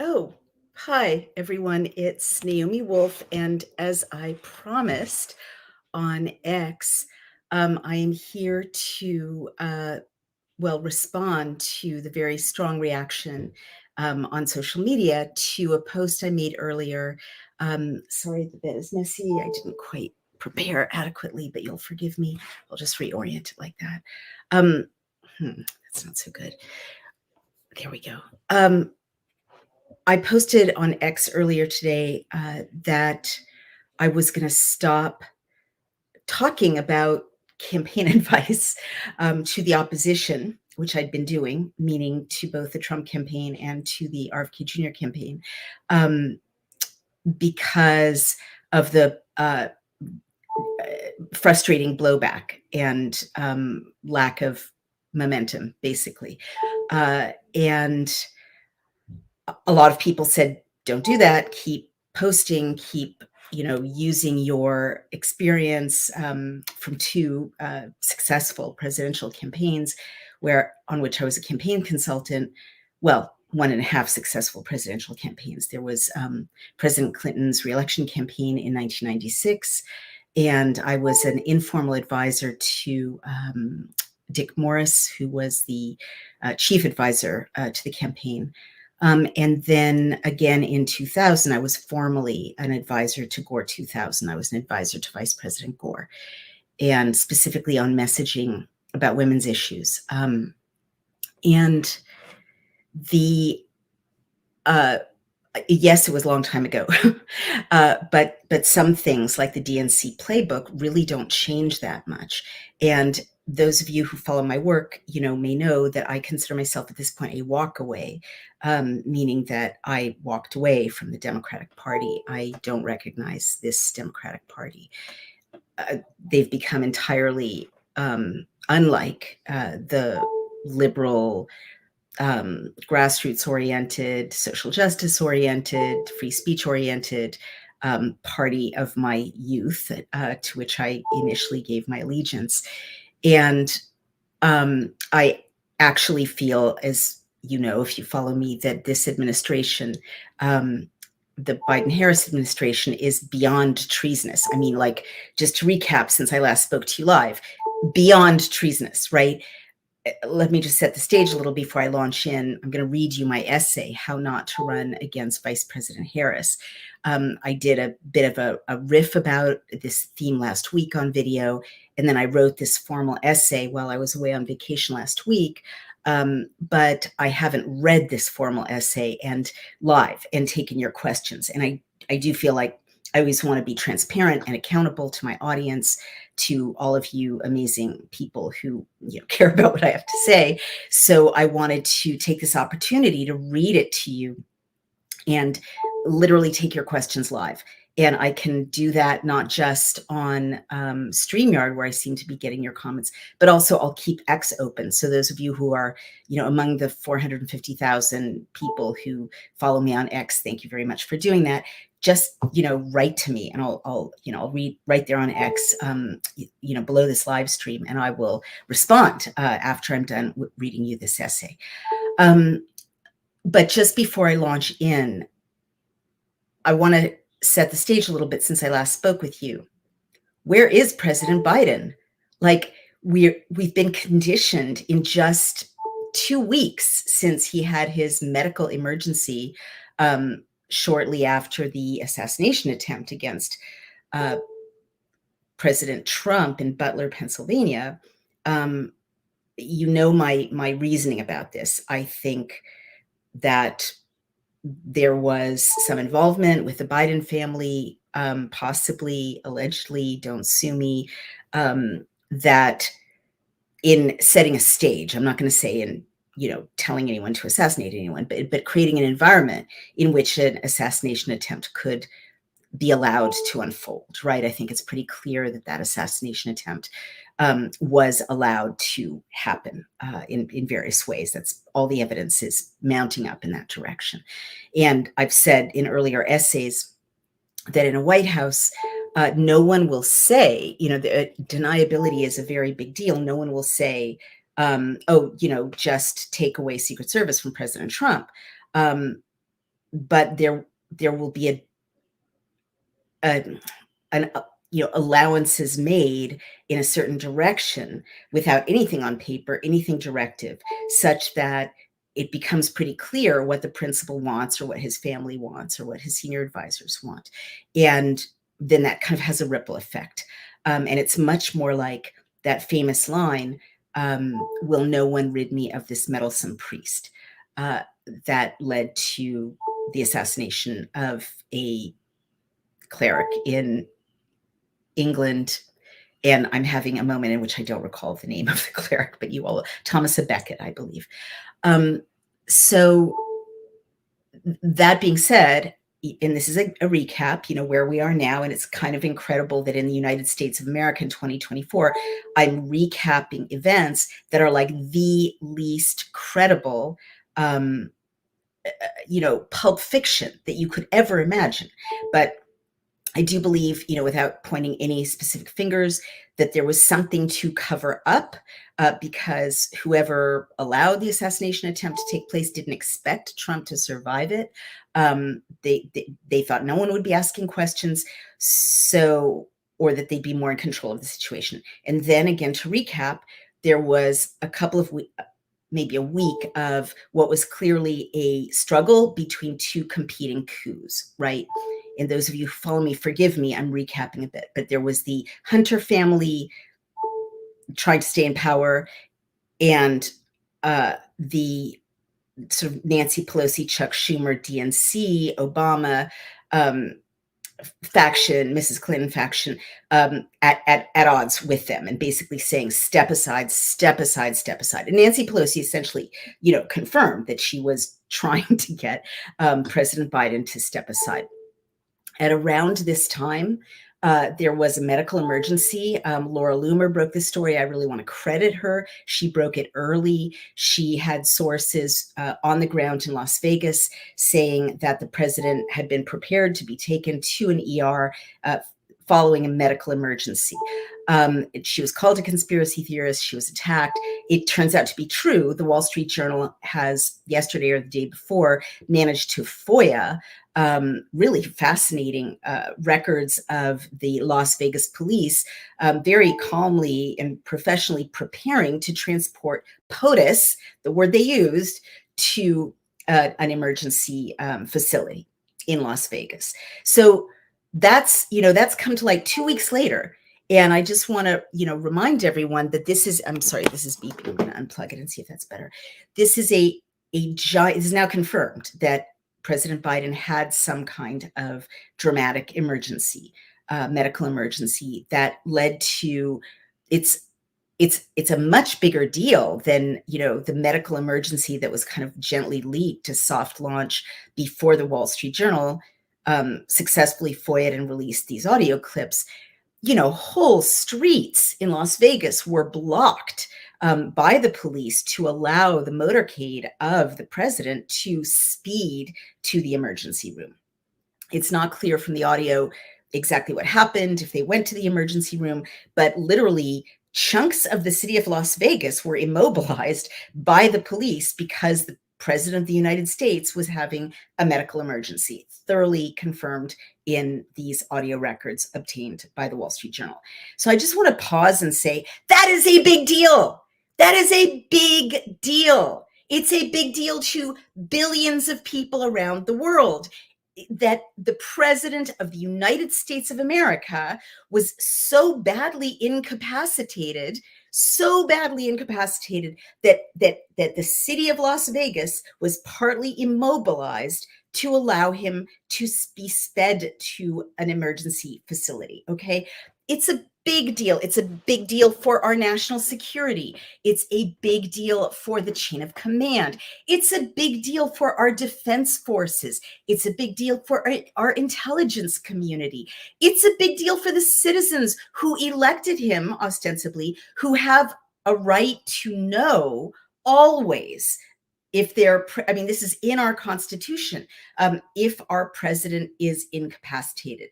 Oh, hi, everyone. It's Naomi Wolf. And as I promised on X, I am here to, respond to the very strong reaction on social media to a post I made earlier. Sorry, the bed is messy. I didn't quite prepare adequately, but you'll forgive me. I'll just reorient it like that. Um, that's not so good. There we go. I posted on X earlier today that I was going to stop talking about campaign advice to the opposition, which I'd been doing, meaning to both the Trump campaign and to the RFK Jr. campaign, um, because of the frustrating blowback and lack of momentum, basically. And a lot of people said, don't do that. Keep posting, keep using your experience from two successful presidential campaigns on which I was a campaign consultant. Well, one and a half successful presidential campaigns. There was President Clinton's reelection campaign in 1996, and I was an informal advisor to Dick Morris, who was the chief advisor to the campaign. And then again in 2000, I was formally an advisor to Gore 2000. I was an advisor to Vice President Gore, and specifically on messaging about women's issues. And the yes, it was a long time ago, but some things like the DNC playbook really don't change that much. And those of you who follow my work, may know that I consider myself at this point a walkaway, meaning that I walked away from the Democratic Party. I don't recognize this Democratic Party. They've become entirely unlike the liberal, grassroots oriented, social justice oriented, free speech oriented party of my youth, to which I initially gave my allegiance. And I actually feel, as you know, if you follow me, that this administration, the Biden-Harris administration, is beyond treasonous. I mean, like, just to recap, since I last spoke to you live, beyond treasonous, right? Let me just set the stage a little before I launch in. I'm going to read you my essay, How Not to Run Against Vice President Harris. I did a bit of a riff about this theme last week on video, and then I wrote this formal essay while I was away on vacation last week. But I haven't read this formal essay and live and taken your questions. And I do feel like I always want to be transparent and accountable to my audience, to all of you amazing people who care about what I have to say. So I wanted to take this opportunity to read it to you and literally take your questions live. And I can do that not just on StreamYard, where I seem to be getting your comments, but also I'll keep X open. So those of you who are, among the 450,000 people who follow me on X, thank you very much for doing that. Just, write to me, and I'll read right there on X, below this live stream, and I will respond after I'm done reading you this essay. But just before I launch in, I want to set the stage a little bit since I last spoke with you. Where is President Biden? Like, we've been conditioned in just 2 weeks since he had his medical emergency shortly after the assassination attempt against President Trump in Butler, Pennsylvania. My reasoning about this. I think that there was some involvement with the Biden family, possibly, allegedly, don't sue me, that in setting a stage, I'm not going to say in, telling anyone to assassinate anyone, but creating an environment in which an assassination attempt could be allowed to unfold, right? I think it's pretty clear that assassination attempt was allowed to happen in various ways. That's all the evidence is mounting up in that direction. And I've said in earlier essays that in a White House, no one will say, the deniability is a very big deal. No one will say, just take away Secret Service from President Trump. but there will be a an allowances made in a certain direction without anything on paper, anything directive, such that it becomes pretty clear what the principal wants or what his family wants or what his senior advisors want. And then that kind of has a ripple effect. And it's much more like that famous line, will no one rid me of this meddlesome priest, uh, that led to the assassination of a cleric in England. And I'm having a moment in which I don't recall the name of the cleric, but you all, Thomas à Becket, I believe. So that being said, and this is a recap, where we are now, and it's kind of incredible that in the United States of America in 2024, I'm recapping events that are like the least credible, pulp fiction that you could ever imagine. But I do believe, without pointing any specific fingers, that there was something to cover up, because whoever allowed the assassination attempt to take place didn't expect Trump to survive it. They thought no one would be asking questions, or that they'd be more in control of the situation. And then again, to recap, there was a couple of maybe a week of what was clearly a struggle between two competing coups, right? And those of you who follow me, forgive me, I'm recapping a bit, but there was the Hunter family trying to stay in power, and the sort of Nancy Pelosi, Chuck Schumer, DNC, Obama faction, Mrs. Clinton faction, at odds with them, and basically saying, step aside, step aside, step aside. And Nancy Pelosi essentially, confirmed that she was trying to get President Biden to step aside. At around this time, there was a medical emergency. Laura Loomer broke this story. I really want to credit her. She broke it early. She had sources on the ground in Las Vegas saying that the president had been prepared to be taken to an ER following a medical emergency. She was called a conspiracy theorist. She was attacked. It turns out to be true. The Wall Street Journal has, yesterday or the day before, managed to FOIA really fascinating records of the Las Vegas police very calmly and professionally preparing to transport POTUS, the word they used, to an emergency facility in Las Vegas. So that's come to like 2 weeks later. And I just want to, remind everyone that this is, I'm sorry, this is beeping. I'm going to unplug it and see if that's better. This is a giant, it is now confirmed that President Biden had some kind of dramatic emergency, medical emergency that led to it's a much bigger deal than, the medical emergency that was kind of gently leaked to soft launch before the Wall Street Journal successfully FOIA'd and released these audio clips. Whole streets in Las Vegas were blocked by the police to allow the motorcade of the president to speed to the emergency room. It's not clear from the audio exactly what happened, if they went to the emergency room, but literally chunks of the city of Las Vegas were immobilized by the police because the president of the United States was having a medical emergency, thoroughly confirmed in these audio records obtained by the Wall Street Journal. So I just want to pause and say, that is a big deal. That is a big deal. It's a big deal to billions of people around the world that the president of the United States of America was so badly incapacitated that the city of Las Vegas was partly immobilized to allow him to be sped to an emergency facility. Okay. It's a big deal. It's a big deal for our national security. It's a big deal for the chain of command. It's a big deal for our defense forces. It's a big deal for our intelligence community. It's a big deal for the citizens who elected him, ostensibly, who have a right to know always if this is in our Constitution, if our president is incapacitated.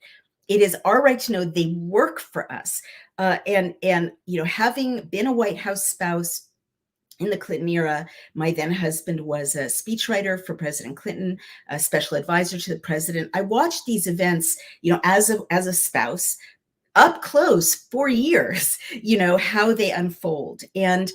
It is our right to know they work for us. And having been a White House spouse in the Clinton era. My then husband was a speechwriter for President Clinton, a special advisor to the president. I watched these events, as a spouse, up close for years, how they unfold. And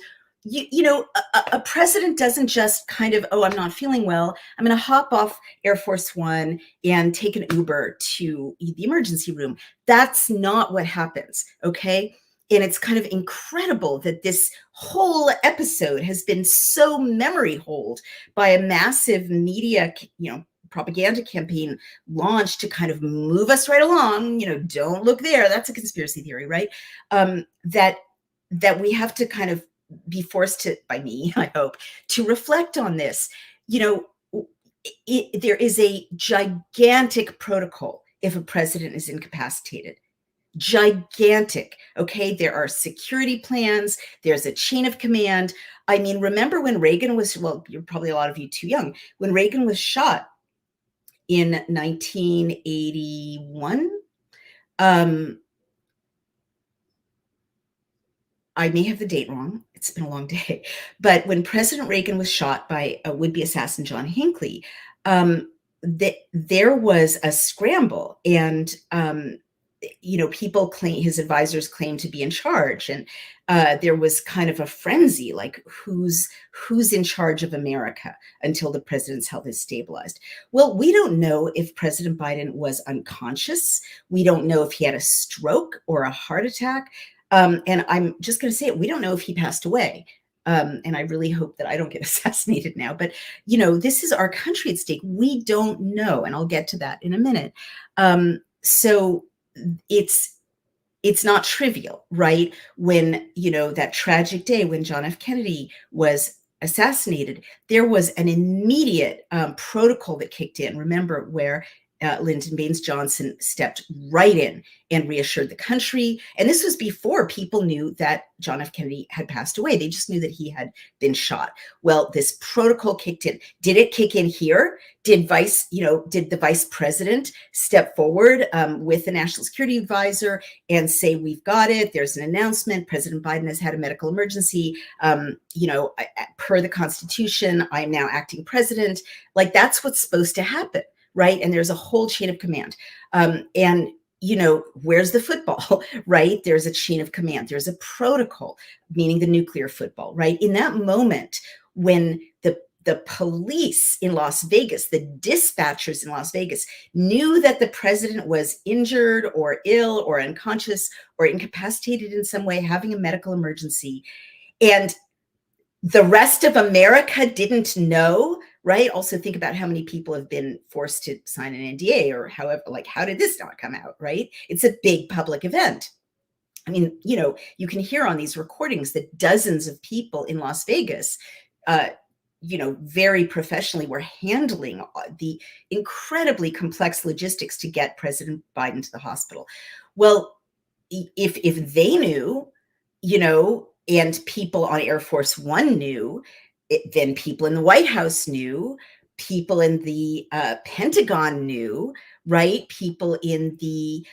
a president doesn't just kind of, oh, I'm not feeling well, I'm going to hop off Air Force One and take an Uber to the emergency room. That's not what happens. Okay. And it's kind of incredible that this whole episode has been so memory hold by a massive media, propaganda campaign launched to kind of move us right along. Don't look there. That's a conspiracy theory, right? That we have to kind of be forced to, by me, I hope, to reflect on this. There is a gigantic protocol if a president is incapacitated. Gigantic. Okay. There are security plans. There's a chain of command. I mean, remember when Reagan was, well, you're probably a lot of you too young, when Reagan was shot in 1981. I may have the date wrong. It's been a long day. But when President Reagan was shot by a would-be assassin, John Hinckley, there was a scramble, and people claim, his advisors claimed to be in charge, and there was kind of a frenzy, like who's in charge of America until the president's health is stabilized. Well, we don't know if President Biden was unconscious. We don't know if he had a stroke or a heart attack. And I'm just going to say it. We don't know if he passed away. And I really hope that I don't get assassinated now. But, this is our country at stake. We don't know. And I'll get to that in a minute. So it's not trivial, right? When, that tragic day when John F. Kennedy was assassinated, there was an immediate protocol that kicked in. Remember, where Lyndon Baines Johnson stepped right in and reassured the country. And this was before people knew that John F. Kennedy had passed away. They just knew that he had been shot. Well, this protocol kicked in. Did it kick in here? Did the vice president step forward with the national security advisor and say, we've got it. There's an announcement. President Biden has had a medical emergency. Per the Constitution, I'm now acting president. Like, that's what's supposed to happen. Right. And there's a whole chain of command. And, where's the football, right? There's a chain of command. There's a protocol, meaning the nuclear football, right? In that moment, when the police in Las Vegas, the dispatchers in Las Vegas, knew that the president was injured or ill or unconscious or incapacitated in some way, having a medical emergency, and the rest of America didn't know, right? Also think about how many people have been forced to sign an NDA or however, like, how did this not come out, right? It's a big public event. I mean, you can hear on these recordings that dozens of people in Las Vegas, very professionally were handling the incredibly complex logistics to get President Biden to the hospital. Well, if they knew, and people on Air Force One knew, then people in the White House knew, people in the Pentagon knew, right? People in the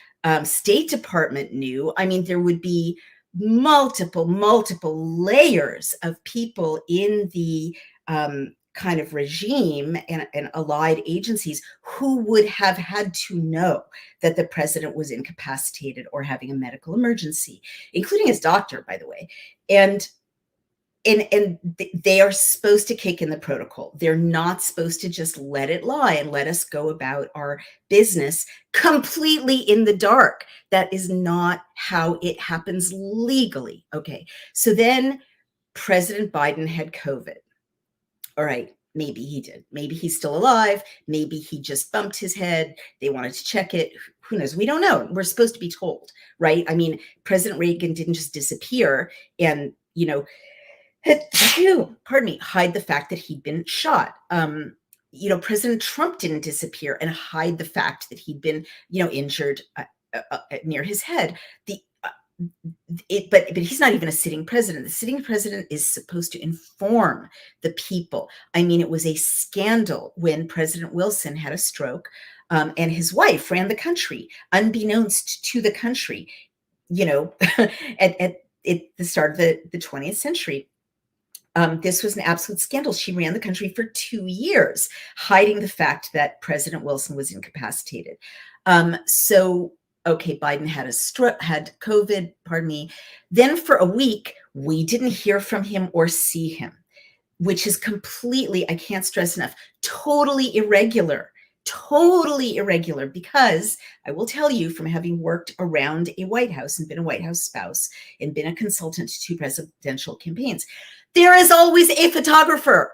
State Department knew. I mean, there would be multiple layers of people in the kind of regime and allied agencies who would have had to know that the president was incapacitated or having a medical emergency, including his doctor, by the way. And they are supposed to kick in the protocol. They're not supposed to just let it lie and let us go about our business completely in the dark. That is not how it happens legally. Okay. So then President Biden had COVID. All right, maybe he did. Maybe he's still alive. Maybe he just bumped his head. They wanted to check it. Who knows? We don't know. We're supposed to be told, right? I mean, President Reagan didn't just disappear and, pardon me, hide the fact that he'd been shot. President Trump didn't disappear and hide the fact that he'd been, injured near his head. But he's not even a sitting president. The sitting president is supposed to inform the people. I mean, it was a scandal when President Wilson had a stroke, and his wife ran the country, unbeknownst to the country, at the start of the 20th century. This was an absolute scandal. She ran the country for 2 years, hiding the fact that President Wilson was incapacitated. So, okay, Biden had had COVID, pardon me. Then for a week, we didn't hear from him or see him, which is completely, I can't stress enough, totally irregular. Totally irregular, because I will tell you, from having worked around a White House and been a White House spouse and been a consultant to presidential campaigns, there is always a photographer.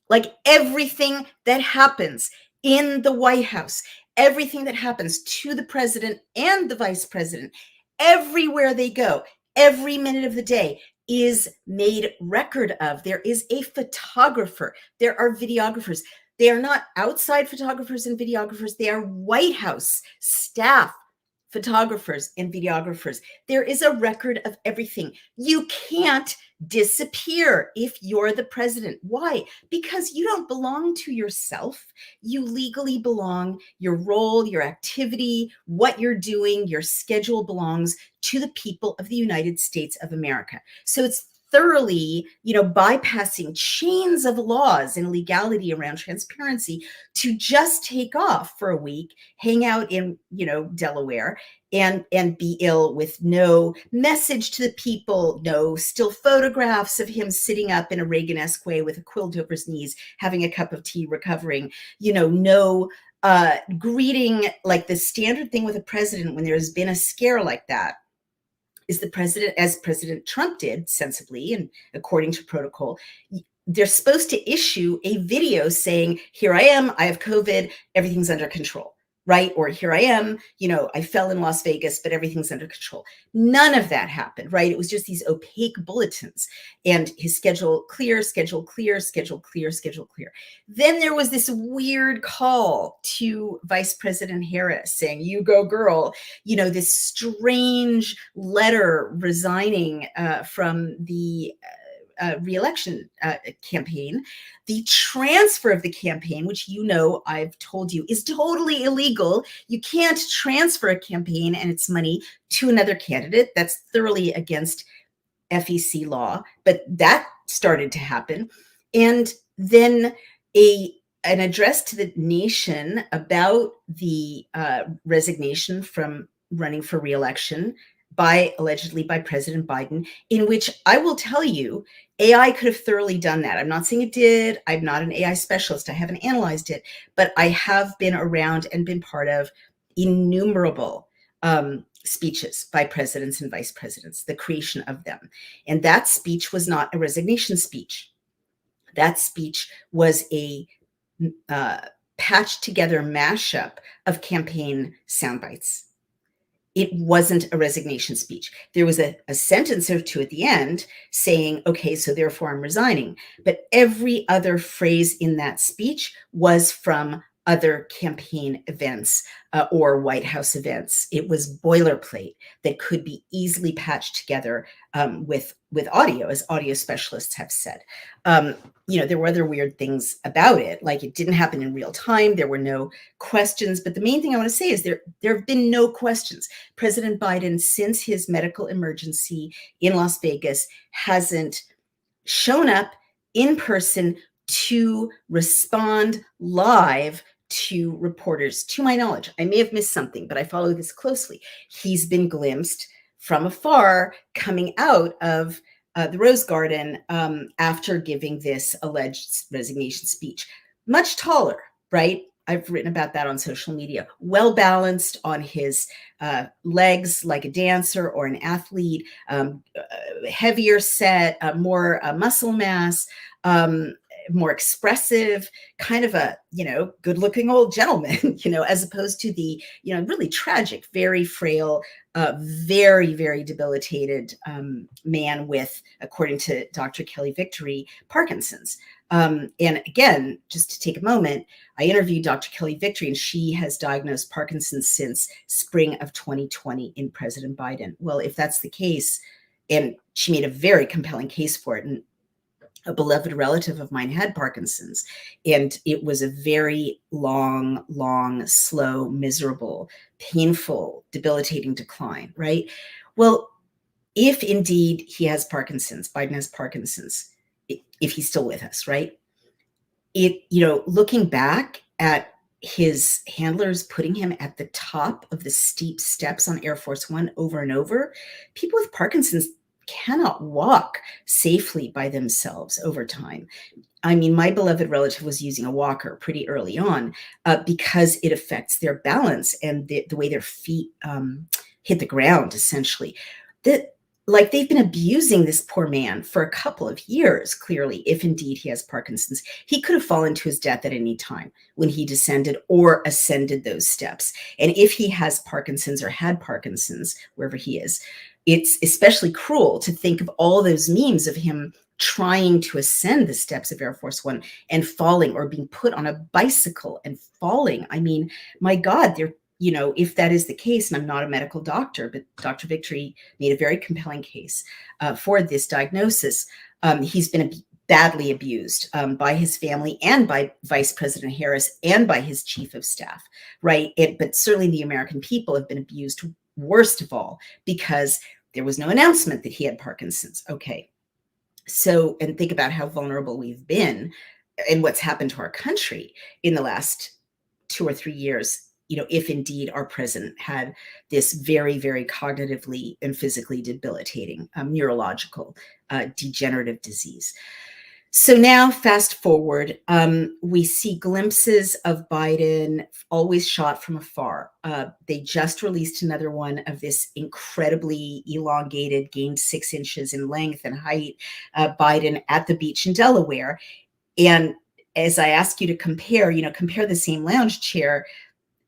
Like, everything that happens in the White House, everything that happens to the president and the vice president, everywhere they go, every minute of the day is made record of. There is a photographer. There are videographers. They are not outside photographers and videographers. They are White House staff photographers and videographers. There is a record of everything. You can't disappear if you're the president. Why? Because you don't belong to yourself. You legally belong. Your role, your activity, what you're doing, your schedule belongs to the people of the United States of America. So it's thoroughly, bypassing chains of laws and legality around transparency to just take off for a week, hang out in, Delaware, and be ill with no message to the people, no still photographs of him sitting up in a Reagan-esque way with a quilt over his knees, having a cup of tea, recovering, no greeting. Like, the standard thing with a president when there's been a scare like that is the president, as President Trump did sensibly and according to protocol, they're supposed to issue a video saying, here I am, I have COVID, everything's under control, right? Or here I am, I fell in Las Vegas, but everything's under control. None of that happened, right? It was just these opaque bulletins, and his schedule clear, schedule clear, schedule clear, schedule clear. Then there was this weird call to Vice President Harris saying, you go girl, this strange letter resigning from the re-election campaign. The transfer of the campaign, which I've told you is totally illegal. You can't transfer a campaign and its money to another candidate. That's thoroughly against FEC law, but that started to happen. And then an address to the nation about the resignation from running for re-election allegedly by President Biden, in which I will tell you, AI could have thoroughly done that. I'm not saying it did. I'm not an AI specialist. I haven't analyzed it, but I have been around and been part of innumerable speeches by presidents and vice presidents, the creation of them. And that speech was not a resignation speech. That speech was a patched together mashup of campaign sound bites. It wasn't a resignation speech. There was a sentence or two at the end saying, okay, so therefore I'm resigning. But every other phrase in that speech was from other campaign events or White House events. It was boilerplate that could be easily patched together with audio, as audio specialists have said. There were other weird things about it, like it didn't happen in real time. There were no questions. But the main thing I want to say is there have been no questions. President Biden, since his medical emergency in Las Vegas, hasn't shown up in person to respond live to reporters. To my knowledge, I may have missed something, but I follow this closely. He's been glimpsed from afar coming out of the Rose Garden after giving this alleged resignation speech. Much taller, right? I've written about that on social media. Well balanced on his legs, like a dancer or an athlete. Heavier set, more muscle mass. More expressive, kind of a, good looking old gentleman, as opposed to the, really tragic, very frail, very, very debilitated man with, according to Dr. Kelly Victory, Parkinson's. And again, just to take a moment, I interviewed Dr. Kelly Victory, and she has diagnosed Parkinson's since spring of 2020 in President Biden. Well, if that's the case, and she made a very compelling case for it, and a beloved relative of mine had Parkinson's, and it was a very long, slow, miserable, painful, debilitating decline, right? Well, if indeed he has Parkinson's, Biden has Parkinson's, if he's still with us, right? Looking back at his handlers putting him at the top of the steep steps on Air Force One over and over, people with Parkinson's cannot walk safely by themselves over time. I mean, my beloved relative was using a walker pretty early on because it affects their balance and the way their feet hit the ground, essentially. Like they've been abusing this poor man for a couple of years, clearly, if indeed he has Parkinson's. He could have fallen to his death at any time when he descended or ascended those steps. And if he has Parkinson's or had Parkinson's, wherever he is, it's especially cruel to think of all those memes of him trying to ascend the steps of Air Force One and falling, or being put on a bicycle and falling. I mean, my God, if that is the case, and I'm not a medical doctor, but Dr. Victory made a very compelling case for this diagnosis. He's been badly abused by his family and by Vice President Harris and by his chief of staff, right? But certainly the American people have been abused worst of all because there was no announcement that he had Parkinson's. Okay. So, and think about how vulnerable we've been and what's happened to our country in the last 2 or 3 years, if indeed our president had this very, very cognitively and physically debilitating neurological degenerative disease. So now, fast forward, we see glimpses of Biden, always shot from afar. They just released another one of this incredibly elongated, gained 6 inches in length and height, Biden at the beach in Delaware. And as I ask you to compare the same lounge chair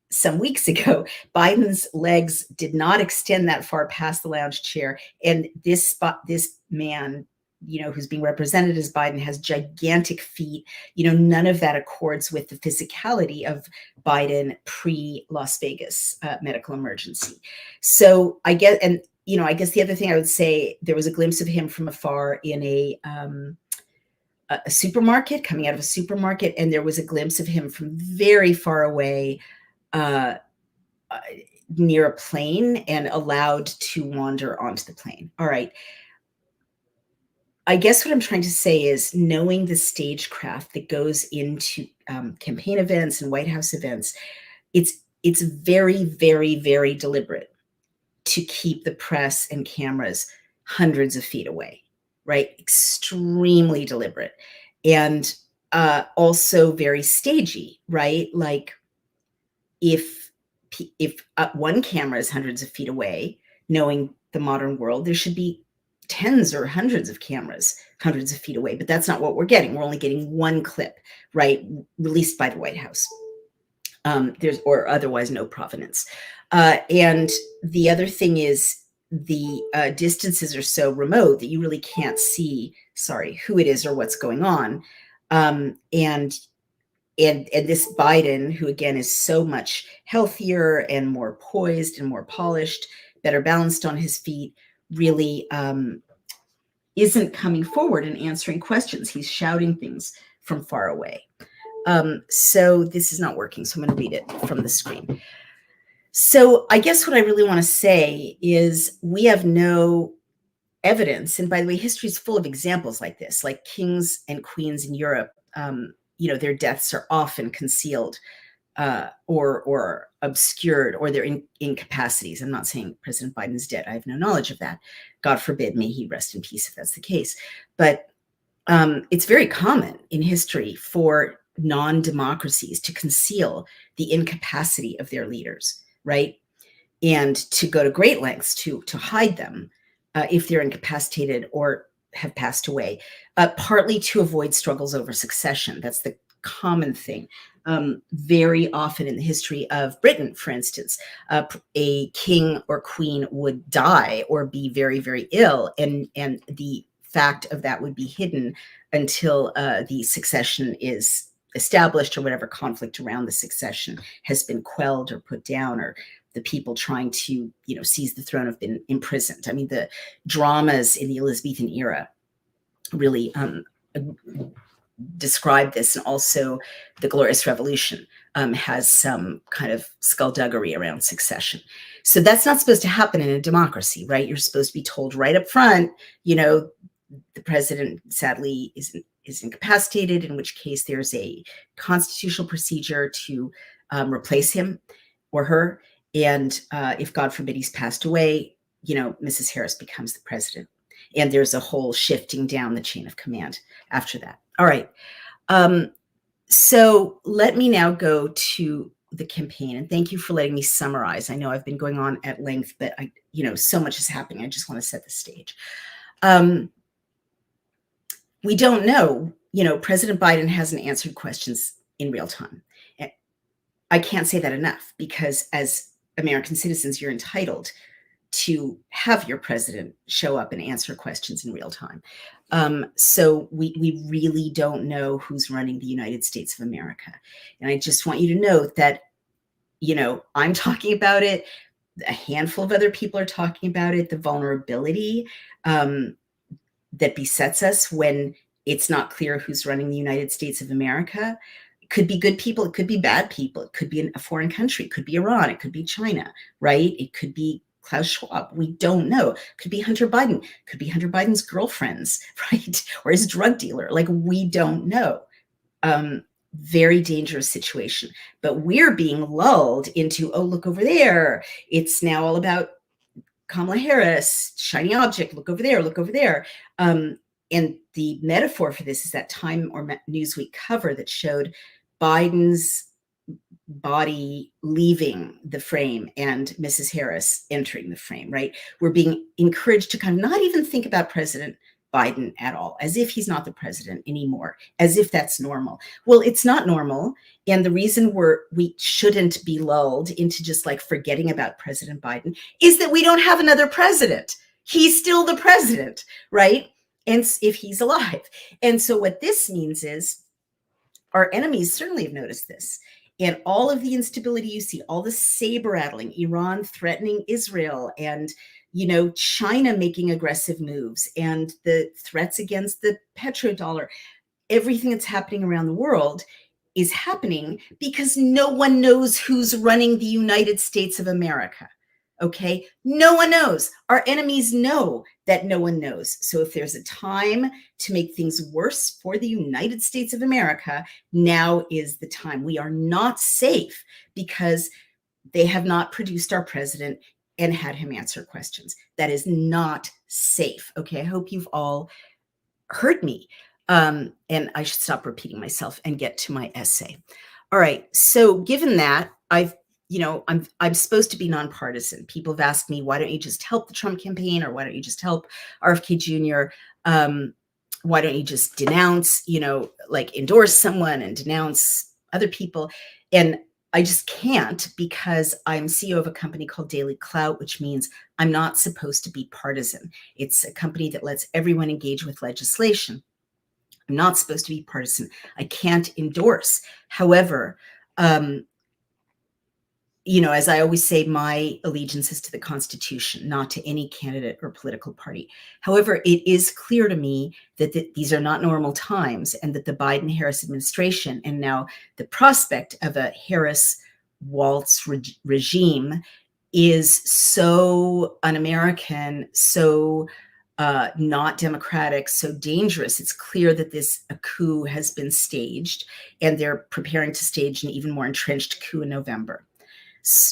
some weeks ago, Biden's legs did not extend that far past the lounge chair. And this man, who's being represented as Biden, has gigantic feet. None of that accords with the physicality of Biden pre-Las Vegas medical emergency. So I guess the other thing I would say, there was a glimpse of him from afar in a supermarket, coming out of a supermarket, and there was a glimpse of him from very far away near a plane and allowed to wander onto the plane. All right. I guess what I'm trying to say is, knowing the stagecraft that goes into campaign events and White House events, it's very, very, very deliberate to keep the press and cameras hundreds of feet away, right? Extremely deliberate. And also very stagey, right? Like if one camera is hundreds of feet away, knowing the modern world, there should be tens or hundreds of cameras hundreds of feet away, but that's not what we're getting. We're only getting one clip, right, released by the White House. Or otherwise no provenance. And the other thing is, the distances are so remote that you really can't see, who it is or what's going on. And this Biden, who again is so much healthier and more poised and more polished, better balanced on his feet, really isn't coming forward and answering questions. He's shouting things from far away. So this is not working. So I'm going to read it from the screen. So I guess what I really want to say is, we have no evidence. And by the way, history is full of examples like this, like kings and queens in Europe. Their deaths are often concealed or obscured, or their incapacities. I'm not saying President Biden's dead. I have no knowledge of that. God forbid, may he rest in peace if that's the case. But it's very common in history for non-democracies to conceal the incapacity of their leaders, right? And to go to great lengths to hide them if they're incapacitated or have passed away, partly to avoid struggles over succession. That's the common thing. Very often in the history of Britain, for instance, a king or queen would die or be very, very ill, and the fact of that would be hidden until the succession is established, or whatever conflict around the succession has been quelled or put down, or the people trying to seize the throne have been imprisoned. I mean, the dramas in the Elizabethan era really describe this, and also the Glorious Revolution has some kind of skullduggery around succession. So that's not supposed to happen in a democracy, right? You're supposed to be told right up front, the president sadly isn't is incapacitated, in which case there's a constitutional procedure to replace him or her. And if, God forbid, he's passed away, Mrs. Harris becomes the president. And there's a whole shifting down the chain of command after that. All right. So let me now go to the campaign, and thank you for letting me summarize. I know I've been going on at length, but so much is happening. I just want to set the stage. We don't know, President Biden hasn't answered questions in real time. I can't say that enough, because as American citizens, you're entitled to have your president show up and answer questions in real time. So we really don't know who's running the United States of America. And I just want you to note that, I'm talking about it. A handful of other people are talking about it, the vulnerability that besets us when it's not clear who's running the United States of America. It could be good people. It could be bad people. It could be a foreign country. It could be Iran. It could be China, right? It could be Klaus Schwab. We don't know. It could be Hunter Biden. It could be Hunter Biden's girlfriends, right? Or his drug dealer. Like, we don't know. Very dangerous situation. But we're being lulled into, oh, look over there. It's now all about Kamala Harris, shiny object, look over there, look over there. And the metaphor for this is that Time or Newsweek cover that showed Biden's body leaving the frame and Mrs. Harris entering the frame, right? We're being encouraged to kind of not even think about President Biden at all, as if he's not the president anymore, as if that's normal. Well, it's not normal. And the reason we shouldn't be lulled into just like forgetting about President Biden is that we don't have another president. He's still the president, right? And if he's alive. And so what this means is our enemies certainly have noticed this. And all of the instability you see, all the saber rattling, Iran threatening Israel, and China making aggressive moves, and the threats against the petrodollar, everything that's happening around the world is happening because no one knows who's running the United States of America. Okay? No one knows. Our enemies know that no one knows. So if there's a time to make things worse for the United States of America, now is the time. We are not safe because they have not produced our president and had him answer questions. That is not safe. Okay, I hope you've all heard me. And I should stop repeating myself and get to my essay. All right, so given that, I'm supposed to be nonpartisan. People have asked me, why don't you just help the Trump campaign, or why don't you just help RFK Jr.? Why don't you just denounce, endorse someone and denounce other people? And I just can't, because I'm CEO of a company called Daily Clout, which means I'm not supposed to be partisan. It's a company that lets everyone engage with legislation. I'm not supposed to be partisan. I can't endorse. However, as I always say, my allegiance is to the Constitution, not to any candidate or political party. However, it is clear to me that these are not normal times, and that the Biden-Harris administration, and now the prospect of a Harris-Walz regime, is so un-American, so not democratic, so dangerous. It's clear that a coup has been staged, and they're preparing to stage an even more entrenched coup in November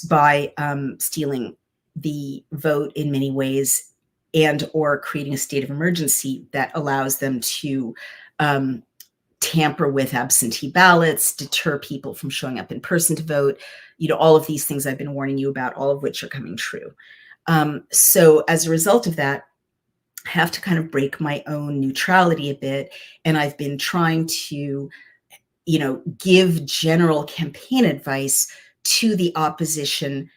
by stealing the vote in many ways, and or creating a state of emergency that allows them to tamper with absentee ballots, deter people from showing up in person to vote, all of these things I've been warning you about, all of which are coming true. So as a result of that, I have to kind of break my own neutrality a bit. And I've been trying to, give general campaign advice to the opposition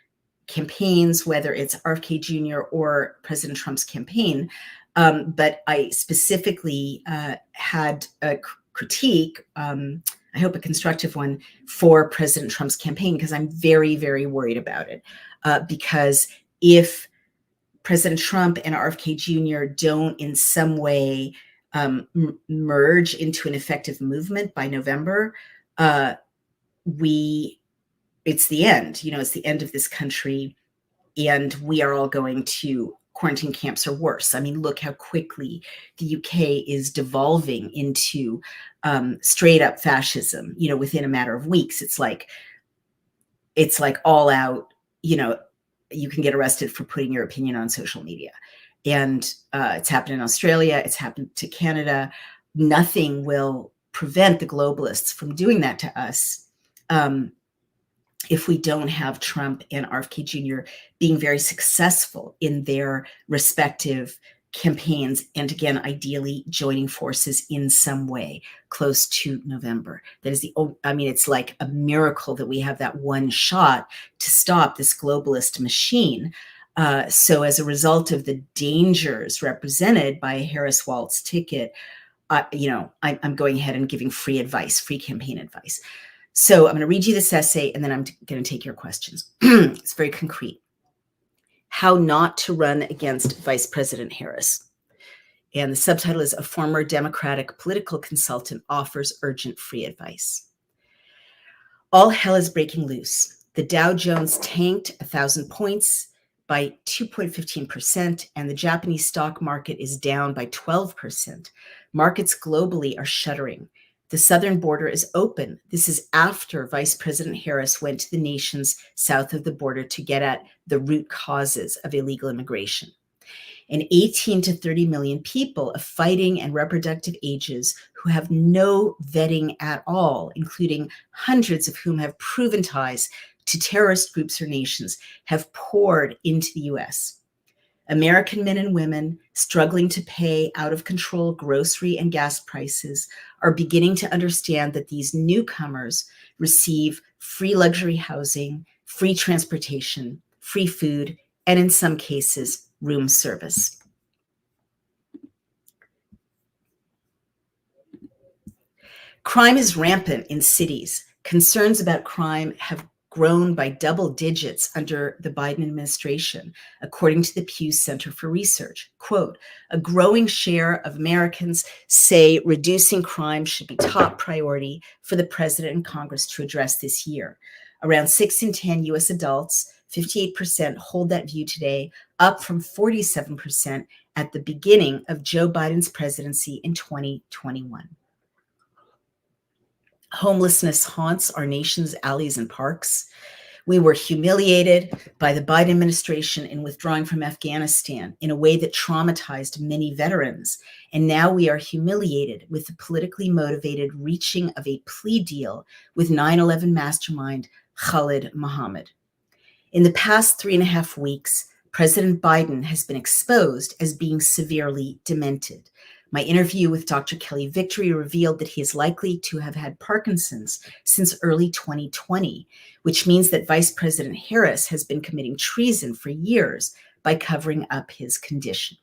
campaigns, whether it's RFK Jr. or President Trump's campaign. But I specifically had a critique, I hope a constructive one, for President Trump's campaign, because I'm very, very worried about it. Because if President Trump and RFK Jr. don't in some way merge into an effective movement by November, it's the end. It's the end of this country, and we are all going to quarantine camps are worse. I mean, look how quickly the UK is devolving into straight up fascism, within a matter of weeks. It's like all out, you can get arrested for putting your opinion on social media. And it's happened in Australia. It's happened to Canada. Nothing will prevent the globalists from doing that to us if we don't have Trump and RFK Jr. being very successful in their respective campaigns, and again, ideally joining forces in some way close to November. That is it's like a miracle that we have that one shot to stop this globalist machine. So as a result of the dangers represented by a Harris-Walz ticket, I'm going ahead and giving free advice, free campaign advice. So I'm going to read you this essay, and then I'm going to take your questions. It's very concrete. How Not to Run Against Vice President Harris. And the subtitle is A Former Democratic Political Consultant Offers Urgent Free Advice. All hell is breaking loose. The Dow Jones tanked 1,000 points by 2.15%, and the Japanese stock market is down by 12%. Markets globally are shuddering. The southern border is open. This is after Vice President Harris went to the nations south of the border to get at the root causes of illegal immigration. And 18 to 30 million people of fighting and reproductive ages who have no vetting at all, including hundreds of whom have proven ties to terrorist groups or nations, have poured into the U.S. American men and women struggling to pay out of control grocery and gas prices are beginning to understand that these newcomers receive free luxury housing, free transportation, free food, and in some cases, room service. Crime is rampant in cities. Concerns about crime have grown by double digits under the Biden administration, according to the Pew Center for Research. Quote, a growing share of Americans say reducing crime should be top priority for the president and Congress to address this year. Around 6 in 10 U.S. adults, 58%, hold that view today, up from 47% at the beginning of Joe Biden's presidency in 2021. Homelessness haunts our nation's alleys and parks. We were humiliated by the Biden administration in withdrawing from Afghanistan in a way that traumatized many veterans. And now we are humiliated with the politically motivated reaching of a plea deal with 9/11 mastermind Khalid Mohammed. In the past 3.5 weeks, President Biden has been exposed as being severely demented. My interview with Dr. Kelly Victory revealed that he is likely to have had Parkinson's since early 2020, which means that Vice President Harris has been committing treason for years by covering up his condition.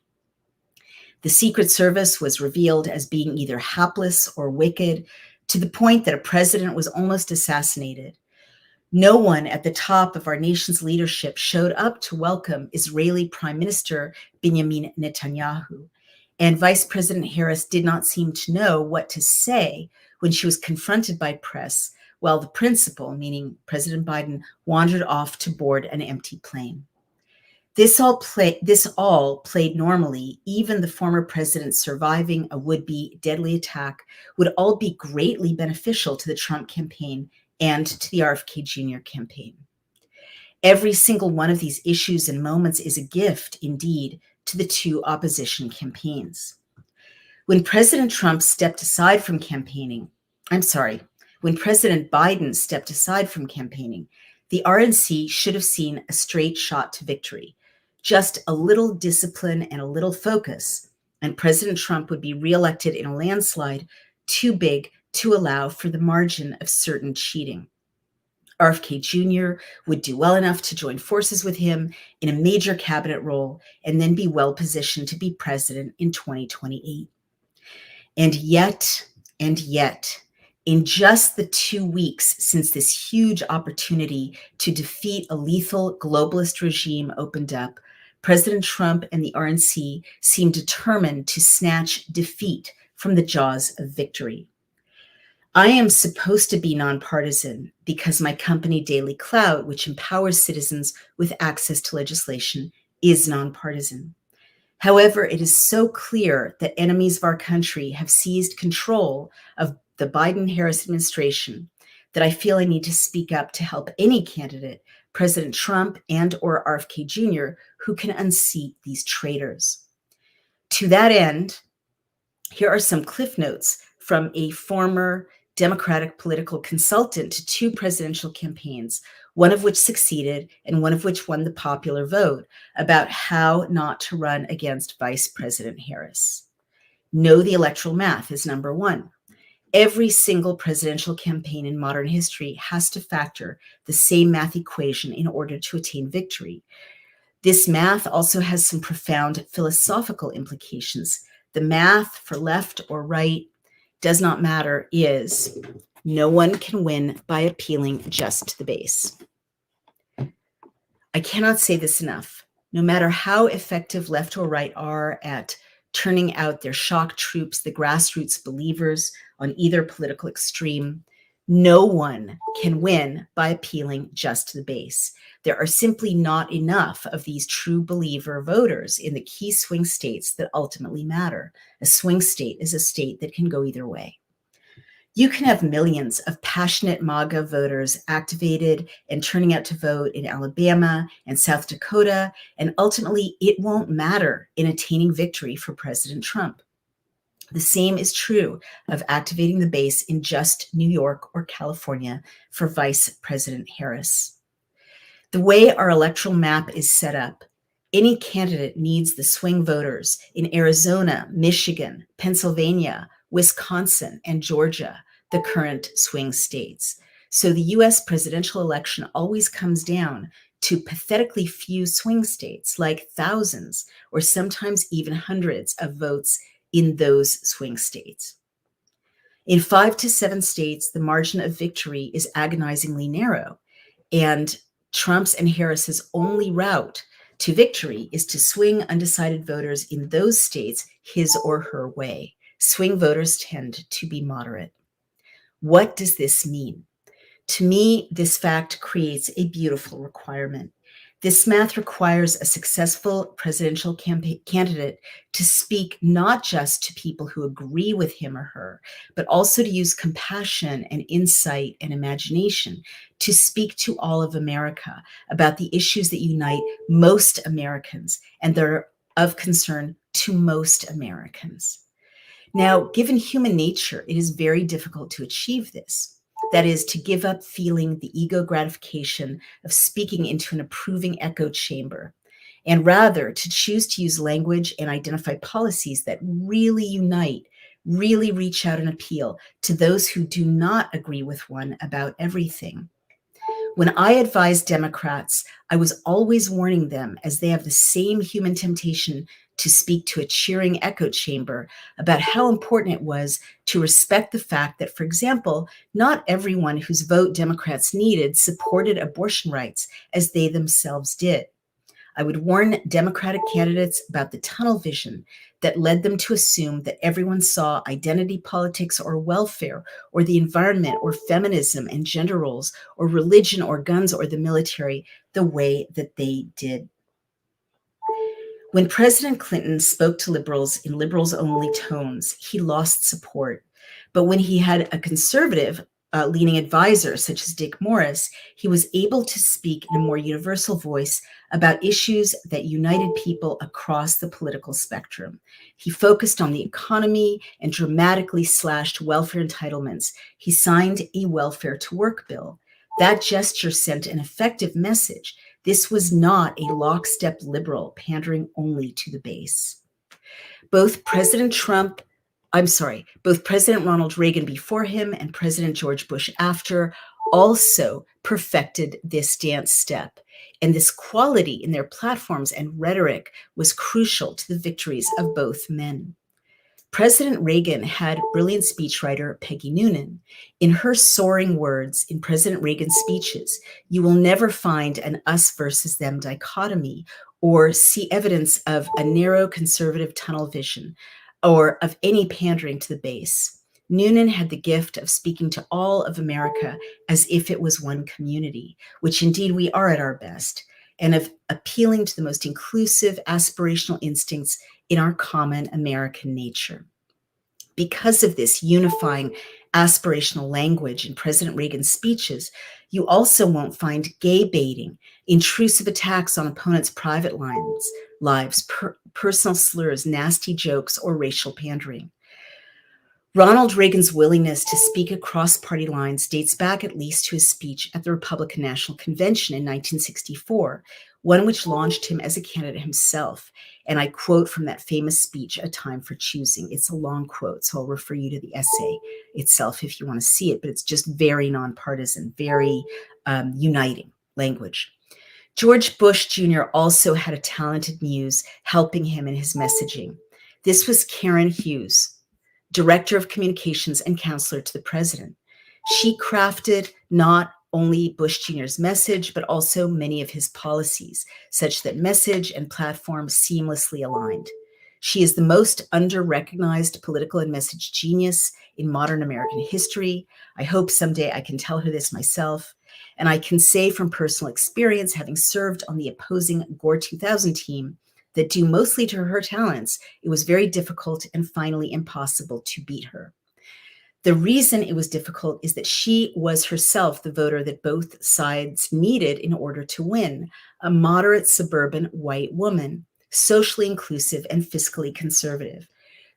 The Secret Service was revealed as being either hapless or wicked, to the point that a president was almost assassinated. No one at the top of our nation's leadership showed up to welcome Israeli Prime Minister Benjamin Netanyahu. And Vice President Harris did not seem to know what to say when she was confronted by press, while the principal, meaning President Biden, wandered off to board an empty plane. This all played normally. Even the former president surviving a would-be deadly attack would all be greatly beneficial to the Trump campaign and to the RFK Jr. campaign. Every single one of these issues and moments is a gift, indeed, to the two opposition campaigns. When President Biden stepped aside from campaigning, the RNC should have seen a straight shot to victory. Just a little discipline and a little focus, and President Trump would be reelected in a landslide too big to allow for the margin of certain cheating. RFK Jr. would do well enough to join forces with him in a major cabinet role and then be well positioned to be president in 2028. And yet, in just the 2 weeks since this huge opportunity to defeat a lethal globalist regime opened up, President Trump and the RNC seem determined to snatch defeat from the jaws of victory. I am supposed to be nonpartisan because my company, Daily Clout, which empowers citizens with access to legislation, is nonpartisan. However, it is so clear that enemies of our country have seized control of the Biden-Harris administration that I feel I need to speak up to help any candidate, President Trump and or RFK Jr., who can unseat these traitors. To that end, here are some cliff notes from a former Democratic political consultant to two presidential campaigns, one of which succeeded and one of which won the popular vote, about how not to run against Vice President Harris. Know the electoral math is number one. Every single presidential campaign in modern history has to factor the same math equation in order to attain victory. This math also has some profound philosophical implications. The math for left or right does not matter is no one can win by appealing just to the base. I cannot say this enough. No matter how effective left or right are at turning out their shock troops, the grassroots believers on either political extreme, no one can win by appealing just to the base. There are simply not enough of these true believer voters in the key swing states that ultimately matter. A swing state is a state that can go either way. You can have millions of passionate MAGA voters activated and turning out to vote in Alabama and South Dakota, and ultimately it won't matter in attaining victory for President Trump. The same is true of activating the base in just New York or California for Vice President Harris. The way our electoral map is set up, any candidate needs the swing voters in Arizona, Michigan, Pennsylvania, Wisconsin, and Georgia, the current swing states. So the US presidential election always comes down to pathetically few swing states, like thousands or sometimes even hundreds of votes in those swing states. In 5 to 7 states, the margin of victory is agonizingly narrow, and Trump's and Harris's only route to victory is to swing undecided voters in those states his or her way. Swing voters tend to be moderate. What does this mean? To me, this fact creates a beautiful requirement. This math requires a successful presidential candidate to speak not just to people who agree with him or her, but also to use compassion and insight and imagination to speak to all of America about the issues that unite most Americans and that are of concern to most Americans. Now, given human nature, it is very difficult to achieve this. That is, to give up feeling the ego gratification of speaking into an approving echo chamber, and rather to choose to use language and identify policies that really unite, really reach out and appeal to those who do not agree with one about everything. When I advised Democrats, I was always warning them, as they have the same human temptation to speak to a cheering echo chamber, about how important it was to respect the fact that, for example, not everyone whose vote Democrats needed supported abortion rights as they themselves did. I would warn Democratic candidates about the tunnel vision that led them to assume that everyone saw identity politics or welfare or the environment or feminism and gender roles or religion or guns or the military the way that they did. When President Clinton spoke to liberals in liberals-only tones, he lost support. But when he had a conservative leaning advisor such as Dick Morris, he was able to speak in a more universal voice about issues that united people across the political spectrum. He focused on the economy and dramatically slashed welfare entitlements. He signed a welfare to work bill. That gesture sent an effective message. This was not a lockstep liberal pandering only to the base. Both President Ronald Reagan before him and President George Bush after also perfected this dance step. And this quality in their platforms and rhetoric was crucial to the victories of both men. President Reagan had brilliant speechwriter Peggy Noonan. In her soaring words in President Reagan's speeches, you will never find an us versus them dichotomy or see evidence of a narrow conservative tunnel vision or of any pandering to the base. Noonan had the gift of speaking to all of America as if it was one community, which indeed we are at our best. and of appealing to the most inclusive aspirational instincts in our common American nature. Because of this unifying aspirational language in President Reagan's speeches, you also won't find gay baiting, intrusive attacks on opponents' private lives, personal slurs, nasty jokes, or racial pandering. Ronald Reagan's willingness to speak across party lines dates back at least to his speech at the Republican National Convention in 1964, one which launched him as a candidate himself. And I quote from that famous speech, A Time for Choosing. It's a long quote, so I'll refer you to the essay itself if you want to see it, but it's just very nonpartisan, very uniting language. George Bush Jr. also had a talented muse helping him in his messaging. This was Karen Hughes, Director of Communications and counselor to the president. She crafted not only Bush Jr.'s message, but also many of his policies, such that message and platform seamlessly aligned. She is the most under-recognized political and message genius in modern American history. I hope someday I can tell her this myself. And I can say from personal experience, having served on the opposing Gore 2000 team, that due mostly to her talents, it was very difficult and finally impossible to beat her. The reason it was difficult is that she was herself the voter that both sides needed in order to win, a moderate suburban white woman, socially inclusive and fiscally conservative.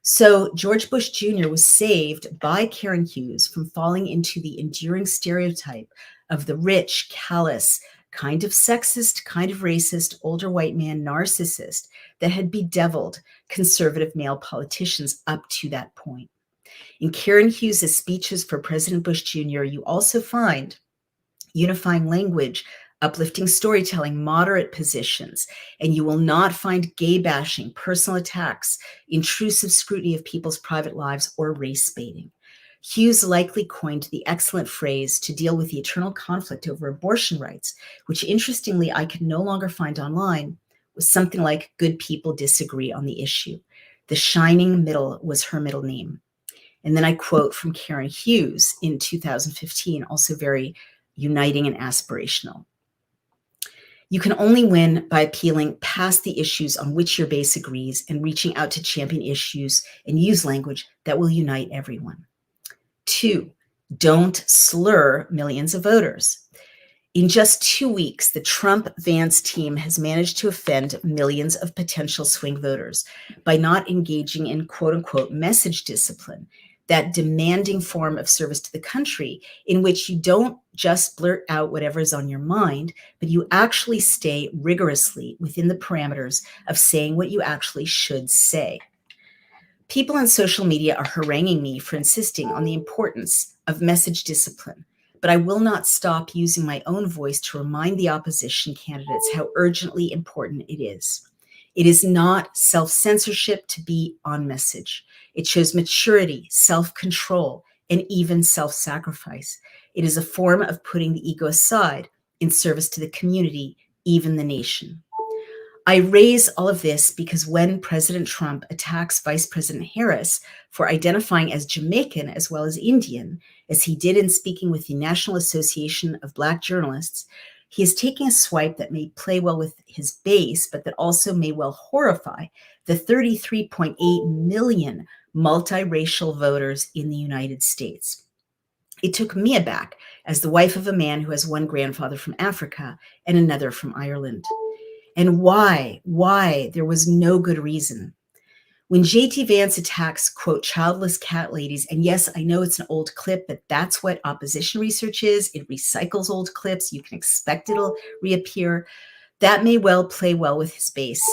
So George Bush Jr. was saved by Karen Hughes from falling into the enduring stereotype of the rich, callous, kind of sexist, kind of racist, older white man narcissist that had bedeviled conservative male politicians up to that point. In Karen Hughes' speeches for President Bush Jr., you also find unifying language, uplifting storytelling, moderate positions, and you will not find gay bashing, personal attacks, intrusive scrutiny of people's private lives, or race baiting. Hughes likely coined the excellent phrase to deal with the eternal conflict over abortion rights, which interestingly I could no longer find online, was something like good people disagree on the issue. The shining middle was her middle name. And then I quote from Karen Hughes in 2015, also very uniting and aspirational. You can only win by appealing past the issues on which your base agrees and reaching out to champion issues and use language that will unite everyone. 2, don't slur millions of voters. In just 2 weeks, the Trump-Vance team has managed to offend millions of potential swing voters by not engaging in quote-unquote message discipline, that demanding form of service to the country in which you don't just blurt out whatever is on your mind, but you actually stay rigorously within the parameters of saying what you actually should say. People on social media are haranguing me for insisting on the importance of message discipline, but I will not stop using my own voice to remind the opposition candidates how urgently important it is. It is not self-censorship to be on message. It shows maturity, self-control, and even self-sacrifice. It is a form of putting the ego aside in service to the community, even the nation. I raise all of this because when President Trump attacks Vice President Harris for identifying as Jamaican as well as Indian, as he did in speaking with the National Association of Black Journalists, he is taking a swipe that may play well with his base, but that also may well horrify the 33.8 million multiracial voters in the United States. It took me aback as the wife of a man who has one grandfather from Africa and another from Ireland. And why? There was no good reason. When J.D. Vance attacks, quote, childless cat ladies, and yes, I know it's an old clip, but that's what opposition research is. It recycles old clips. You can expect it'll reappear. That may well play well with his base,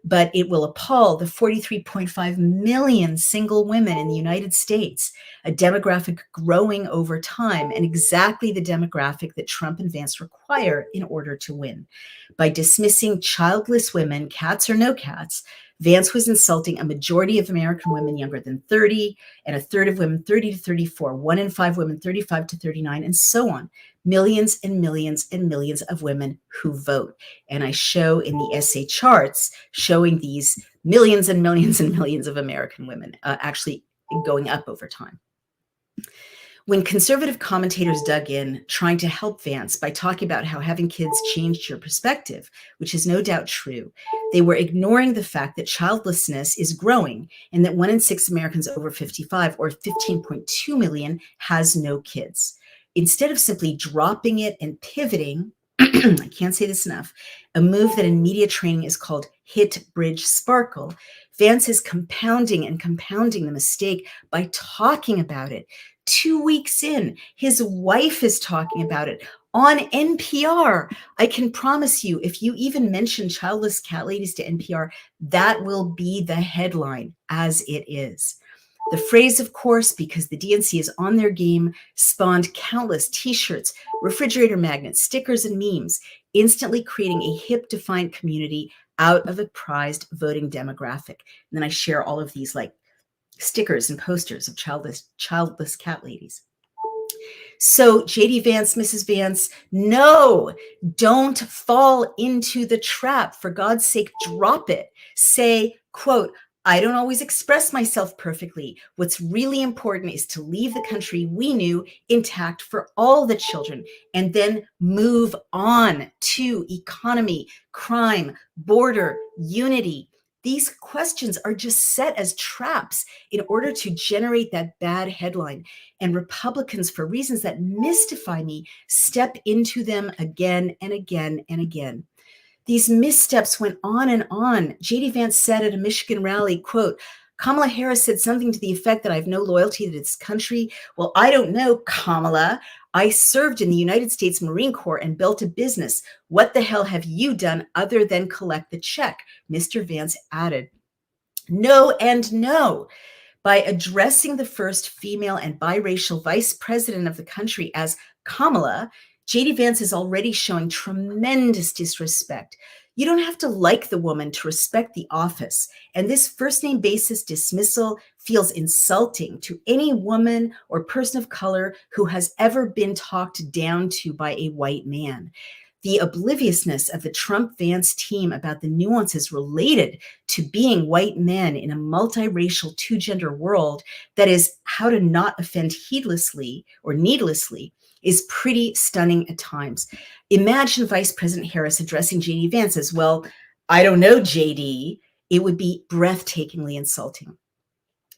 but it will appall the 43.5 million single women in the United States, a demographic growing over time and exactly the demographic that Trump and Vance require in order to win. By dismissing childless women, cats or no cats, Vance was insulting a majority of American women younger than 30 and a third of women 30 to 34, 1 in 5 women 35 to 39, and so on. Millions and millions and millions of women who vote. And I show in the essay charts showing these millions and millions and millions of American women actually going up over time. When conservative commentators dug in, trying to help Vance by talking about how having kids changed your perspective, which is no doubt true, they were ignoring the fact that childlessness is growing and that 1 in 6 Americans over 55, or 15.2 million, has no kids. Instead of simply dropping it and pivoting, I can't say this enough, a move that in media training is called hit, bridge, sparkle, Vance is compounding the mistake by talking about it. 2 weeks in, his wife is talking about it on NPR. I can promise you, if you even mention childless cat ladies to NPR, that will be the headline, as it is. The phrase, of course, because the DNC is on their game, spawned countless t-shirts, refrigerator magnets, stickers, and memes, instantly creating a hip, defiant community out of a prized voting demographic. And then I share all of these like stickers and posters of childless cat ladies. So JD Vance, Mrs. Vance, no, don't fall into the trap. For God's sake, drop it. Say, quote, I don't always express myself perfectly. What's really important is to leave the country we knew intact for all the children, and then move on to economy, crime, border, unity. These questions are just set as traps in order to generate that bad headline. And Republicans, for reasons that mystify me, step into them again and again and again. These missteps went on and on. JD Vance said at a Michigan rally, quote, Kamala Harris said something to the effect that I have no loyalty to this country. Well, I don't know, Kamala. I served in the United States Marine Corps and built a business. What the hell have you done other than collect the check? Mr. Vance added. No and no. By addressing the first female and biracial vice president of the country as Kamala, JD Vance is already showing tremendous disrespect. You don't have to like the woman to respect the office. And this first name basis dismissal feels insulting to any woman or person of color who has ever been talked down to by a white man. The obliviousness of the Trump-Vance team about the nuances related to being white men in a multiracial two-gender world, that is, how to not offend heedlessly or needlessly, is pretty stunning at times. Imagine Vice President Harris addressing JD Vance as, well, I don't know, JD. It would be breathtakingly insulting.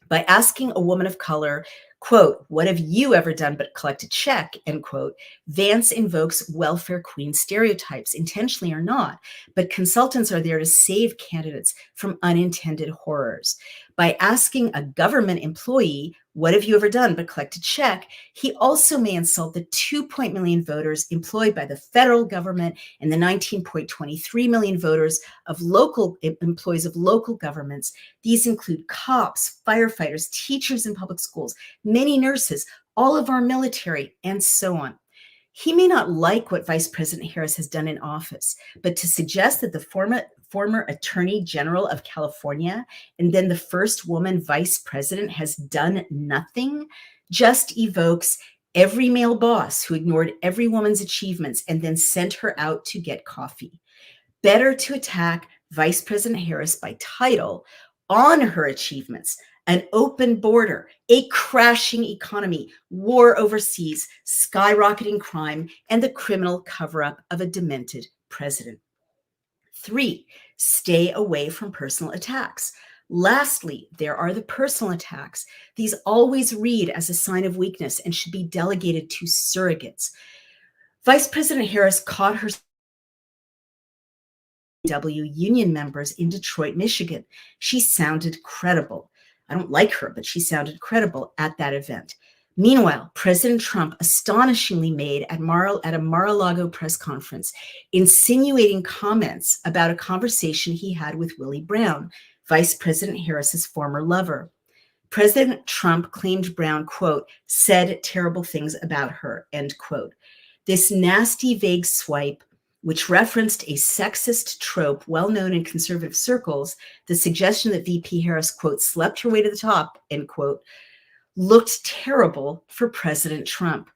By asking a woman of color, quote, what have you ever done but collect a check, end quote, Vance invokes welfare queen stereotypes, intentionally or not, but consultants are there to save candidates from unintended horrors. By asking a government employee, what have you ever done but collect a check, he also may insult the 2 million voters employed by the federal government and the 19.23 million voters of local employees of local governments. These include cops, firefighters, teachers in public schools, many nurses, all of our military, and so on. He may not like what Vice President Harris has done in office, but to suggest that the former Attorney General of California and then the first woman vice president has done nothing just evokes every male boss who ignored every woman's achievements and then sent her out to get coffee. Better to attack Vice President Harris by title on her achievements: an open border, a crashing economy, war overseas, skyrocketing crime, and the criminal cover-up of a demented president. 3, stay away from personal attacks. Lastly, there are the personal attacks. These always read as a sign of weakness and should be delegated to surrogates. Vice President Harris caught her union members in Detroit, Michigan. She sounded credible. I don't like her, but she sounded credible at that event. Meanwhile, President Trump astonishingly made at a Mar-a-Lago press conference, insinuating comments about a conversation he had with Willie Brown, Vice President Harris's former lover. President Trump claimed Brown, quote, said terrible things about her, end quote. This nasty, vague swipe, which referenced a sexist trope well known in conservative circles, the suggestion that VP Harris, quote, slept her way to the top, end quote, looked terrible for President Trump.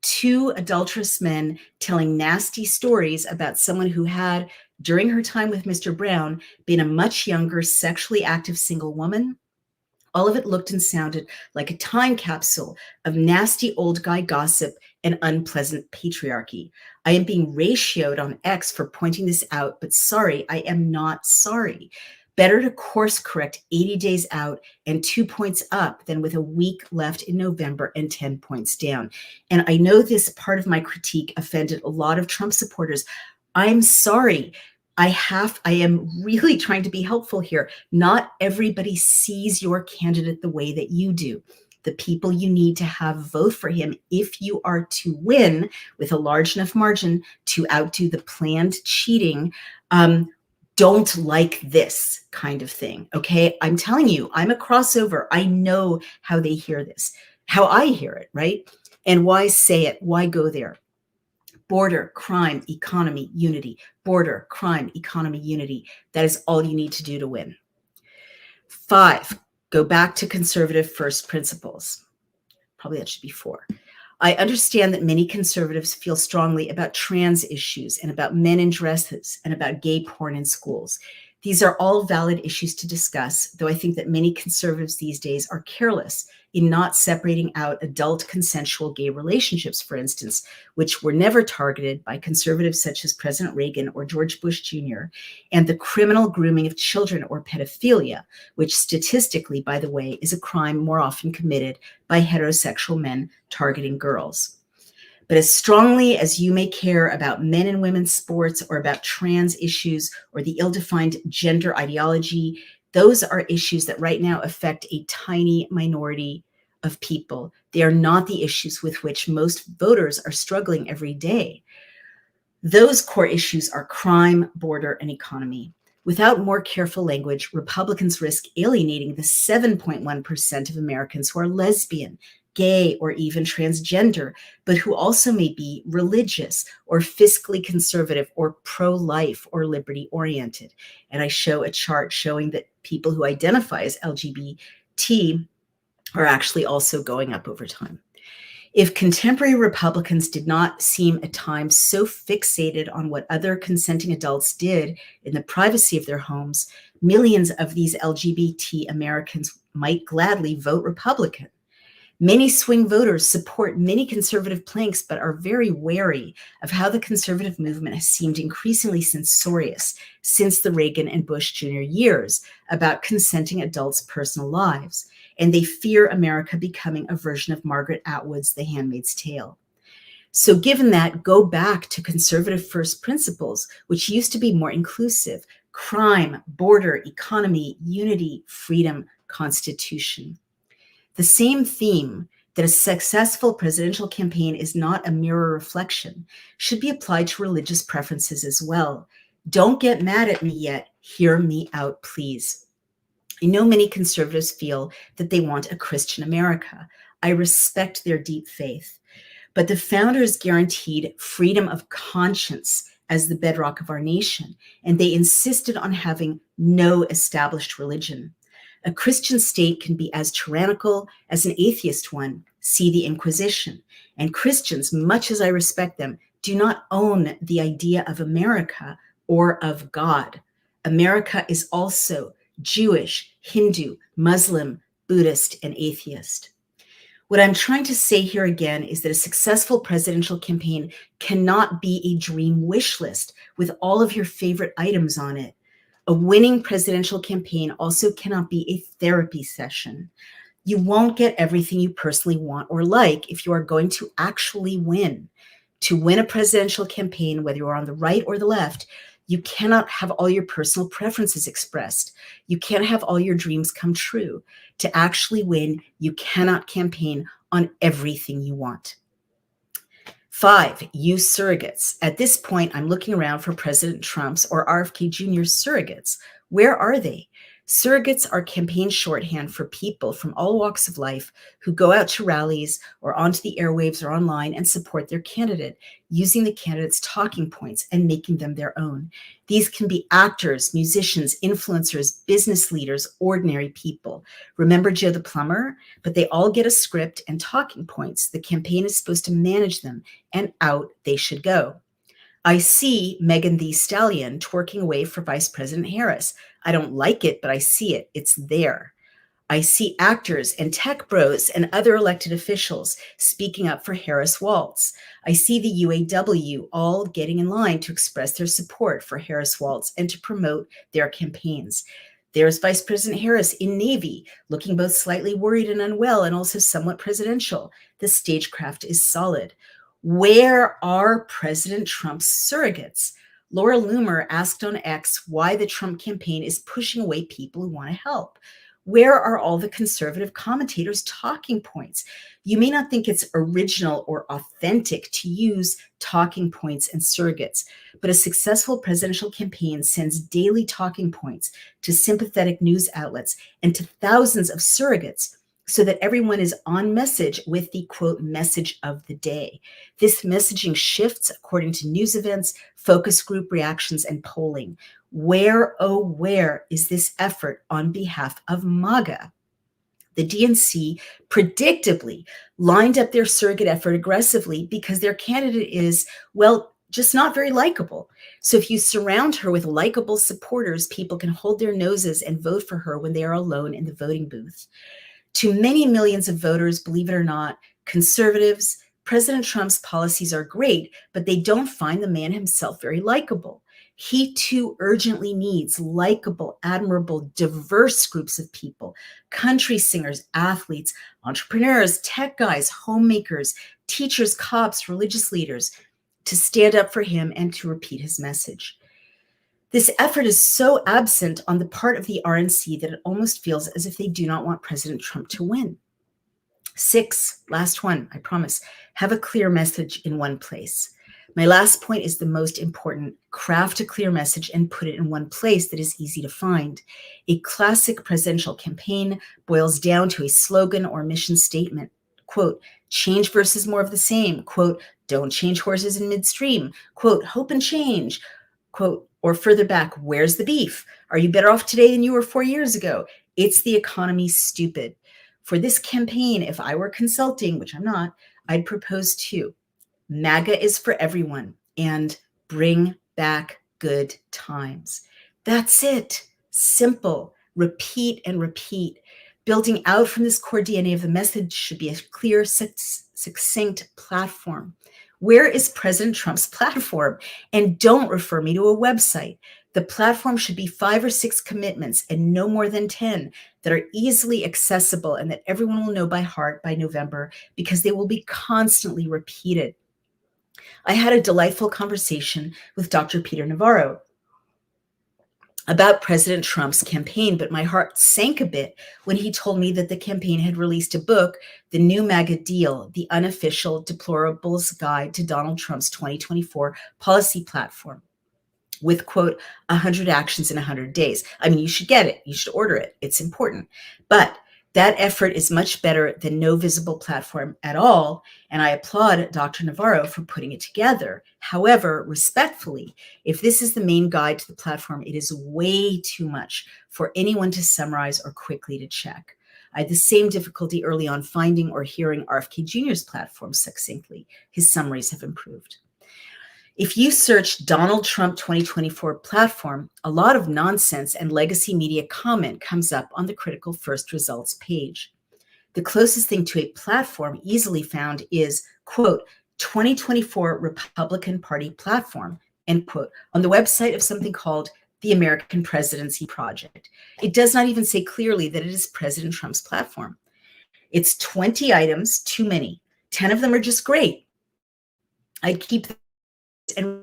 2 adulterous men telling nasty stories about someone who had, during her time with Mr. Brown, been a much younger, sexually active single woman. All of it looked and sounded like a time capsule of nasty old guy gossip and unpleasant patriarchy. I am being ratioed on X for pointing this out, but sorry, I am not sorry. Better to course correct 80 days out and 2 points up than with a week left in November and 10 points down. And I know this part of my critique offended a lot of Trump supporters. I'm sorry. I am really trying to be helpful here. Not everybody sees your candidate the way that you do. The people you need to have vote for him if you are to win with a large enough margin to outdo the planned cheating, don't like this kind of thing. Okay. I'm telling you, I'm a crossover. I know how they hear this, how I hear it, right? And why say it? Why go there? Border, crime, economy, unity. Border, crime, economy, unity. That is all you need to do to win. 5, go back to conservative first principles. Probably that should be 4. I understand that many conservatives feel strongly about trans issues and about men in dresses and about gay porn in schools. These are all valid issues to discuss, though I think that many conservatives these days are careless in not separating out adult consensual gay relationships, for instance, which were never targeted by conservatives such as President Reagan or George Bush Jr., and the criminal grooming of children or pedophilia, which statistically, by the way, is a crime more often committed by heterosexual men targeting girls. But as strongly as you may care about men and women's sports or about trans issues or the ill-defined gender ideology, those are issues that right now affect a tiny minority of people. They are not the issues with which most voters are struggling every day. Those core issues are crime, border, and economy. Without more careful language, Republicans risk alienating the 7.1% of Americans who are lesbian, gay, or even transgender, but who also may be religious or fiscally conservative or pro-life or liberty-oriented. And I show a chart showing that people who identify as LGBT are actually also going up over time. If contemporary Republicans did not seem at times so fixated on what other consenting adults did in the privacy of their homes, millions of these LGBT Americans might gladly vote Republican. Many swing voters support many conservative planks, but are very wary of how the conservative movement has seemed increasingly censorious since the Reagan and Bush Jr. years about consenting adults' personal lives, and they fear America becoming a version of Margaret Atwood's The Handmaid's Tale. So given that, go back to conservative first principles, which used to be more inclusive: crime, border, economy, unity, freedom, constitution. The same theme that a successful presidential campaign is not a mirror reflection should be applied to religious preferences as well. Don't get mad at me yet. Hear me out, please. I know many conservatives feel that they want a Christian America. I respect their deep faith. But the founders guaranteed freedom of conscience as the bedrock of our nation, and they insisted on having no established religion. A Christian state can be as tyrannical as an atheist one. See the Inquisition. And Christians, much as I respect them, do not own the idea of America or of God. America is also Jewish, Hindu, Muslim, Buddhist, and atheist. What I'm trying to say here again is that a successful presidential campaign cannot be a dream wish list with all of your favorite items on it. A winning presidential campaign also cannot be a therapy session. You won't get everything you personally want or like if you are going to actually win. To win a presidential campaign, whether you're on the right or the left, you cannot have all your personal preferences expressed. You can't have all your dreams come true. To actually win, you cannot campaign on everything you want. 5, use surrogates. At this point, I'm looking around for President Trump's or RFK Jr.'s surrogates. Where are they? Surrogates are campaign shorthand for people from all walks of life who go out to rallies or onto the airwaves or online and support their candidate, using the candidate's talking points and making them their own. These can be actors, musicians, influencers, business leaders, ordinary people. Remember Joe the plumber? But they all get a script and talking points. The campaign is supposed to manage them, and out they should go. I see Megan Thee Stallion twerking away for Vice President Harris. I don't like it, but I see it. It's there. I see actors and tech bros and other elected officials speaking up for Harris Waltz. I see the UAW all getting in line to express their support for Harris Waltz and to promote their campaigns. There's Vice President Harris in Navy, looking both slightly worried and unwell and also somewhat presidential. The stagecraft is solid. Where are President Trump's surrogates? Laura Loomer asked on X why the Trump campaign is pushing away people who want to help. Where are all the conservative commentators' talking points? You may not think it's original or authentic to use talking points and surrogates, but a successful presidential campaign sends daily talking points to sympathetic news outlets and to thousands of surrogates so that everyone is on message with the quote message of the day. This messaging shifts according to news events, focus group reactions, and polling. Where, oh, where is this effort on behalf of MAGA? The DNC predictably lined up their surrogate effort aggressively because their candidate is, well, just not very likable. So if you surround her with likable supporters, people can hold their noses and vote for her when they are alone in the voting booth. To many millions of voters, believe it or not, conservatives, President Trump's policies are great, but they don't find the man himself very likable. He too urgently needs likable, admirable, diverse groups of people, country singers, athletes, entrepreneurs, tech guys, homemakers, teachers, cops, religious leaders, to stand up for him and to repeat his message. This effort is so absent on the part of the RNC that it almost feels as if they do not want President Trump to win. 6, last one, I promise, have a clear message in one place. My last point is the most important. Craft a clear message and put it in one place that is easy to find. A classic presidential campaign boils down to a slogan or mission statement. Quote, change versus more of the same. Quote, don't change horses in midstream. Quote, hope and change. Quote, or further back, where's the beef? Are you better off today than you were 4 years ago? It's the economy, stupid. For this campaign, if I were consulting, which I'm not, I'd propose 2. MAGA is for everyone and bring back good times. That's it. Simple. Repeat and repeat. Building out from this core DNA of the message should be a clear, succinct platform. Where is President Trump's platform? And don't refer me to a website. The platform should be 5 or 6 commitments and no more than 10 that are easily accessible and that everyone will know by heart by November because they will be constantly repeated. I had a delightful conversation with Dr. Peter Navarro about President Trump's campaign, but my heart sank a bit when he told me that the campaign had released a book, The New MAGA Deal, The Unofficial Deplorables Guide to Donald Trump's 2024 Policy Platform, with, quote, 100 actions in 100 days. I mean, you should get it. You should order it. It's important. But that effort is much better than no visible platform at all, and I applaud Dr. Navarro for putting it together. However, respectfully, if this is the main guide to the platform, it is way too much for anyone to summarize or quickly to check. I had the same difficulty early on finding or hearing RFK Jr.'s platform succinctly. His summaries have improved. If you search Donald Trump 2024 platform, a lot of nonsense and legacy media comment comes up on the critical first results page. The closest thing to a platform easily found is, quote, 2024 Republican Party platform, end quote, on the website of something called the American Presidency Project. It does not even say clearly that it is President Trump's platform. It's 20 items, too many. 10 of them are just great. I'd keep and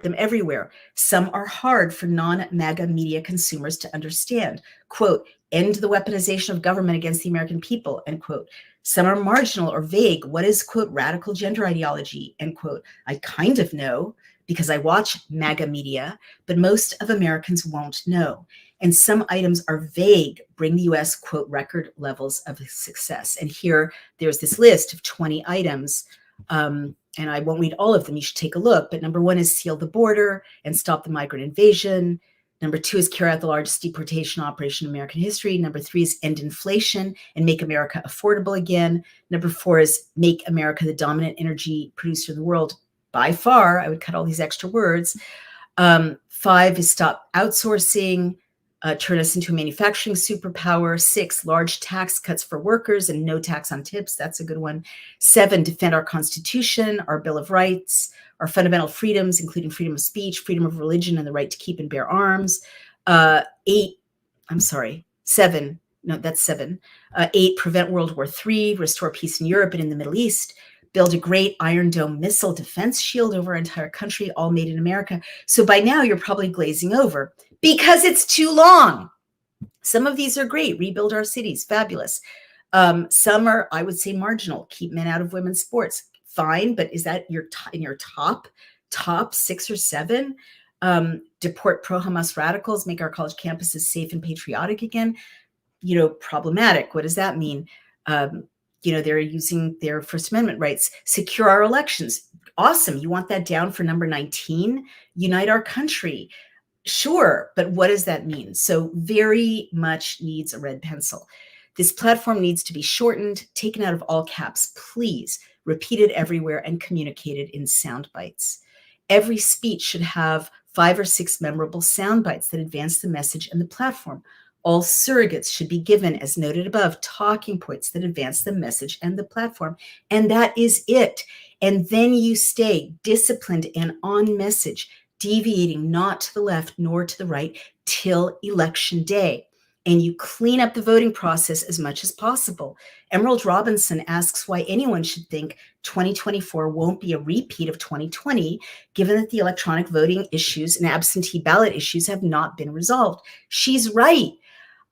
them everywhere. Some are hard for non-MAGA media consumers to understand. Quote, end the weaponization of government against the American people, end quote. Some are marginal or vague. What is, quote, radical gender ideology, end quote. I kind of know because I watch MAGA media, but most of Americans won't know. And some items are vague, bring the US, quote, record levels of success. And here there's this list of 20 items. And I won't read all of them. You should take a look. But number 1 is seal the border and stop the migrant invasion. Number 2 is carry out the largest deportation operation in American history. Number 3 is end inflation and make America affordable again. Number 4 is make America the dominant energy producer in the world. By far, I would cut all these extra words. 5 is stop outsourcing. turn us into a manufacturing superpower. 6, large tax cuts for workers and no tax on tips. That's a good one. 7, defend our Constitution, our Bill of Rights, our fundamental freedoms, including freedom of speech, freedom of religion, and the right to keep and bear arms. 7. No, that's 7. 8, prevent World War III, restore peace in Europe and in the Middle East, build a great Iron Dome missile defense shield over our entire country, all made in America. So by now you're probably glazing over because it's too long. Some of these are great. Rebuild our cities, fabulous. Some are, I would say, marginal. Keep men out of women's sports, fine. But is that in your top 6 or 7? Deport pro-Hamas radicals, make our college campuses safe and patriotic again. Problematic. What does that mean? They're using their First Amendment rights. Secure our elections. Awesome. You want that down for number 19? Unite our country. Sure, but what does that mean? So very much needs a red pencil. This platform needs to be shortened, taken out of all caps, please, repeated everywhere, and communicated in sound bites. Every speech should have 5 or 6 memorable sound bites that advance the message and the platform. All surrogates should be given, as noted above, talking points that advance the message and the platform. And that is it. And then you stay disciplined and on message, deviating not to the left nor to the right till election day. And you clean up the voting process as much as possible. Emerald Robinson asks why anyone should think 2024 won't be a repeat of 2020, given that the electronic voting issues and absentee ballot issues have not been resolved. She's right.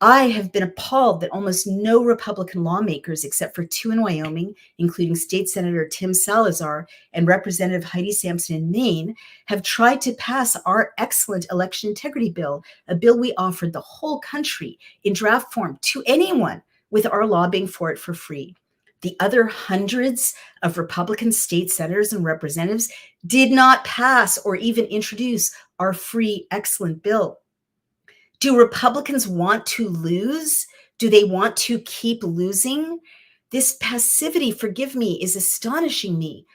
I have been appalled that almost no Republican lawmakers, except for 2 in Wyoming, including State Senator Tim Salazar and Representative Heidi Sampson in Maine, have tried to pass our excellent election integrity bill, a bill we offered the whole country in draft form to anyone, with our lobbying for it for free. The other hundreds of Republican state senators and representatives did not pass or even introduce our free, excellent bill. Do Republicans want to lose? Do they want to keep losing? This passivity, forgive me, is astonishing me.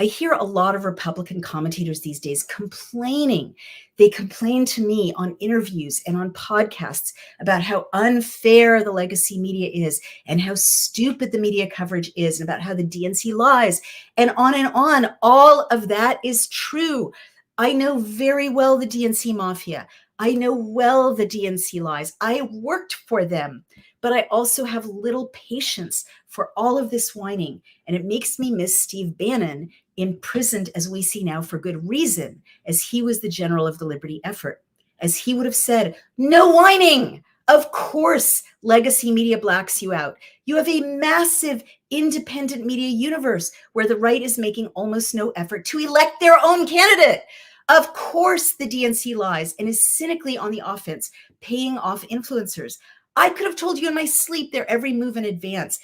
I hear a lot of Republican commentators these days complaining. They complain to me on interviews and on podcasts about how unfair the legacy media is and how stupid the media coverage is and about how the DNC lies and on and on. All of that is true. I know very well the DNC mafia. I know well the DNC lies. I worked for them, but I also have little patience for all of this whining. And it makes me miss Steve Bannon, imprisoned as we see now for good reason, as he was the general of the Liberty effort. As he would have said, no whining. Of course, legacy media blacks you out. You have a massive independent media universe where the right is making almost no effort to elect their own candidate. Of course, the DNC lies and is cynically on the offense, paying off influencers. I could have told you in my sleep their every move in advance.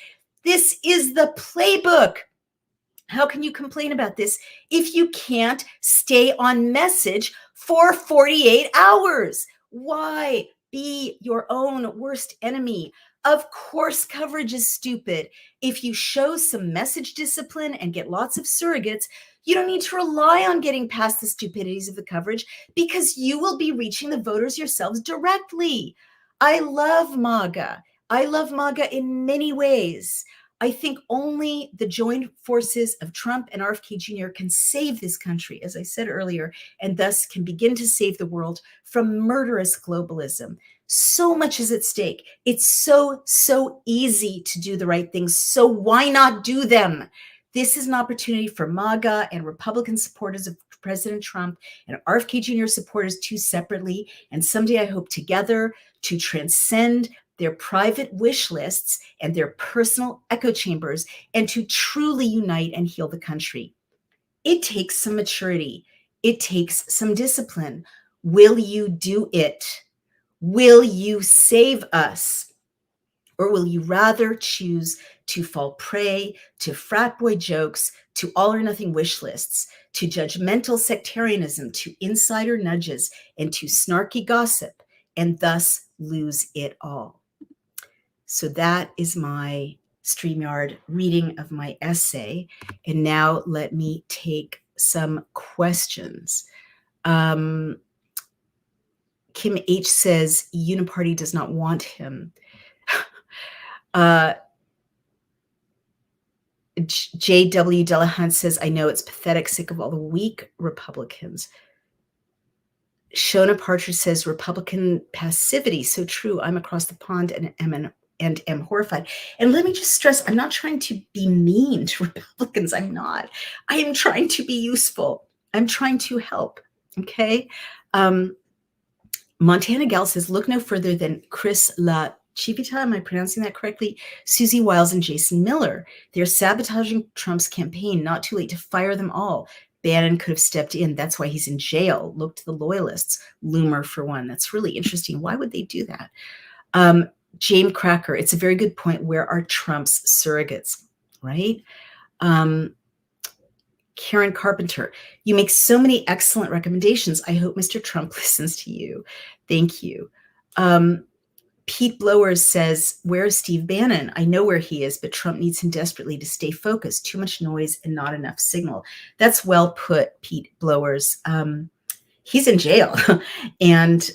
This is the playbook. How can you complain about this if you can't stay on message for 48 hours? Why be your own worst enemy? Of course, coverage is stupid. If you show some message discipline and get lots of surrogates, you don't need to rely on getting past the stupidities of the coverage because you will be reaching the voters yourselves directly. I love MAGA. I love MAGA in many ways. I think only the joint forces of Trump and RFK Jr. can save this country, as I said earlier, and thus can begin to save the world from murderous globalism. So much is at stake. It's so easy to do the right things. So why not do them? This is an opportunity for MAGA and Republican supporters of President Trump and RFK Jr. supporters too separately, and someday I hope together, to transcend their private wish lists and their personal echo chambers and to truly unite and heal the country. It takes some maturity. It takes some discipline. Will you do it? Will you save us? Or will you rather choose to fall prey to frat boy jokes, to all or nothing wish lists, to judgmental sectarianism, to insider nudges, and to snarky gossip, and thus lose it all? So that is my StreamYard reading of my essay. And now let me take some questions. Kim H says Uniparty does not want him. uh, J.W. Delahunt says, I know it's pathetic, sick of all the weak Republicans. Shona Partridge says, Republican passivity, so true. I'm across the pond and am horrified. And let me just stress, I'm not trying to be mean to Republicans. I'm not. I am trying to be useful. I'm trying to help. Okay. Montana Gal says, look no further than Chris La Chivita, am I pronouncing that correctly? Susie Wiles and Jason Miller. They're sabotaging Trump's campaign. Not too late to fire them all. Bannon could have stepped in. That's why he's in jail. Look to the loyalists. Loomer, for one. That's really interesting. Why would they do that? James Cracker, it's a very good point. Where are Trump's surrogates, right? Karen Carpenter, you make so many excellent recommendations. I hope Mr. Trump listens to you. Thank you. Pete Blowers says, where's Steve Bannon? I know where he is, but Trump needs him desperately to stay focused. Too much noise and not enough signal. That's well put, Pete Blowers. He's in jail, and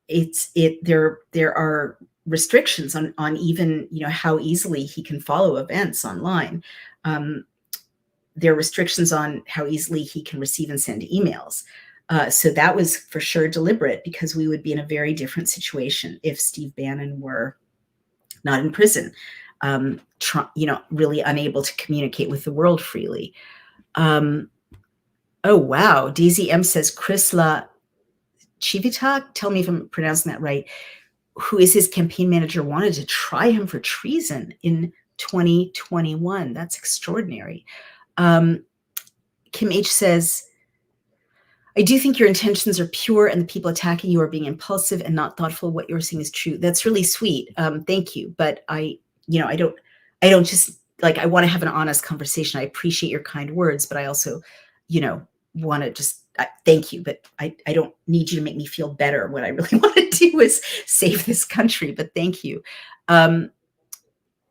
there are restrictions on even how easily he can follow events online. There are restrictions on how easily he can receive and send emails. So that was for sure deliberate, because we would be in a very different situation if Steve Bannon were not in prison, really unable to communicate with the world freely. Oh, wow. DZM says, Chris La Chivita, tell me if I'm pronouncing that right, who is his campaign manager, wanted to try him for treason in 2021. That's extraordinary. Kim H says, I do think your intentions are pure and the people attacking you are being impulsive and not thoughtful. What you're saying is true. That's really sweet. Thank you. But I don't just I want to have an honest conversation. I appreciate your kind words, but I also, want to just thank you. But I don't need you to make me feel better. What I really want to do is save this country, but thank you.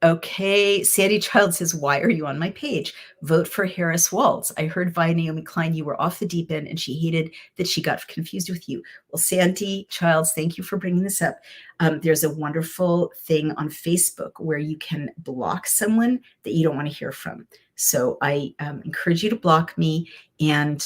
Okay, Sandy Child says, why are you on my page? Vote for Harris Walz. I heard via Naomi Klein you were off the deep end and she hated that she got confused with you. Well, Sandy Childs, thank you for bringing this up. There's a wonderful thing on Facebook where you can block someone that you don't want to hear from. So I encourage you to block me, and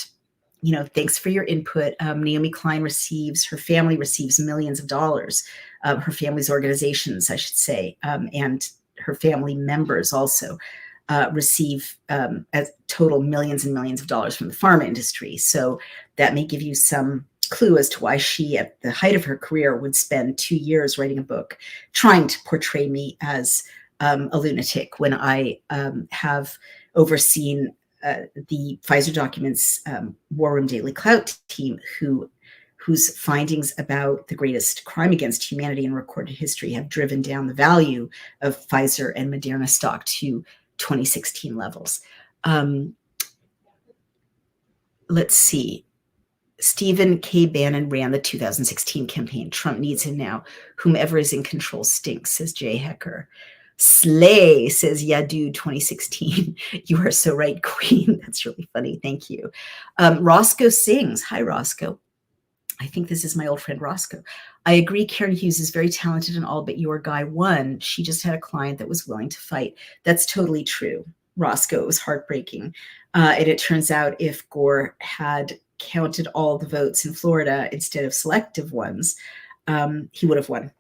thanks for your input. Naomi Klein her family receives millions of dollars. Her family's organizations, I should say, and her family members also receive as total millions and millions of dollars from the pharma industry. So that may give you some clue as to why she, at the height of her career, would spend 2 years writing a book trying to portray me as a lunatic, when I have overseen the Pfizer Documents War Room Daily Clout team, whose findings about the greatest crime against humanity in recorded history have driven down the value of Pfizer and Moderna stock to 2016 levels. Let's see. Stephen K. Bannon ran the 2016 campaign. Trump needs him now. Whomever is in control stinks, says Jay Hecker. Slay, says Yadu 2016. You are so right, Queen. That's really funny. Thank you. Roscoe sings. Hi, Roscoe. I think this is my old friend Roscoe. I agree Karen Hughes is very talented and all, but your guy won. She just had a client that was willing to fight. That's totally true, Roscoe. It was heartbreaking. And it turns out if Gore had counted all the votes in Florida instead of selective ones, he would have won.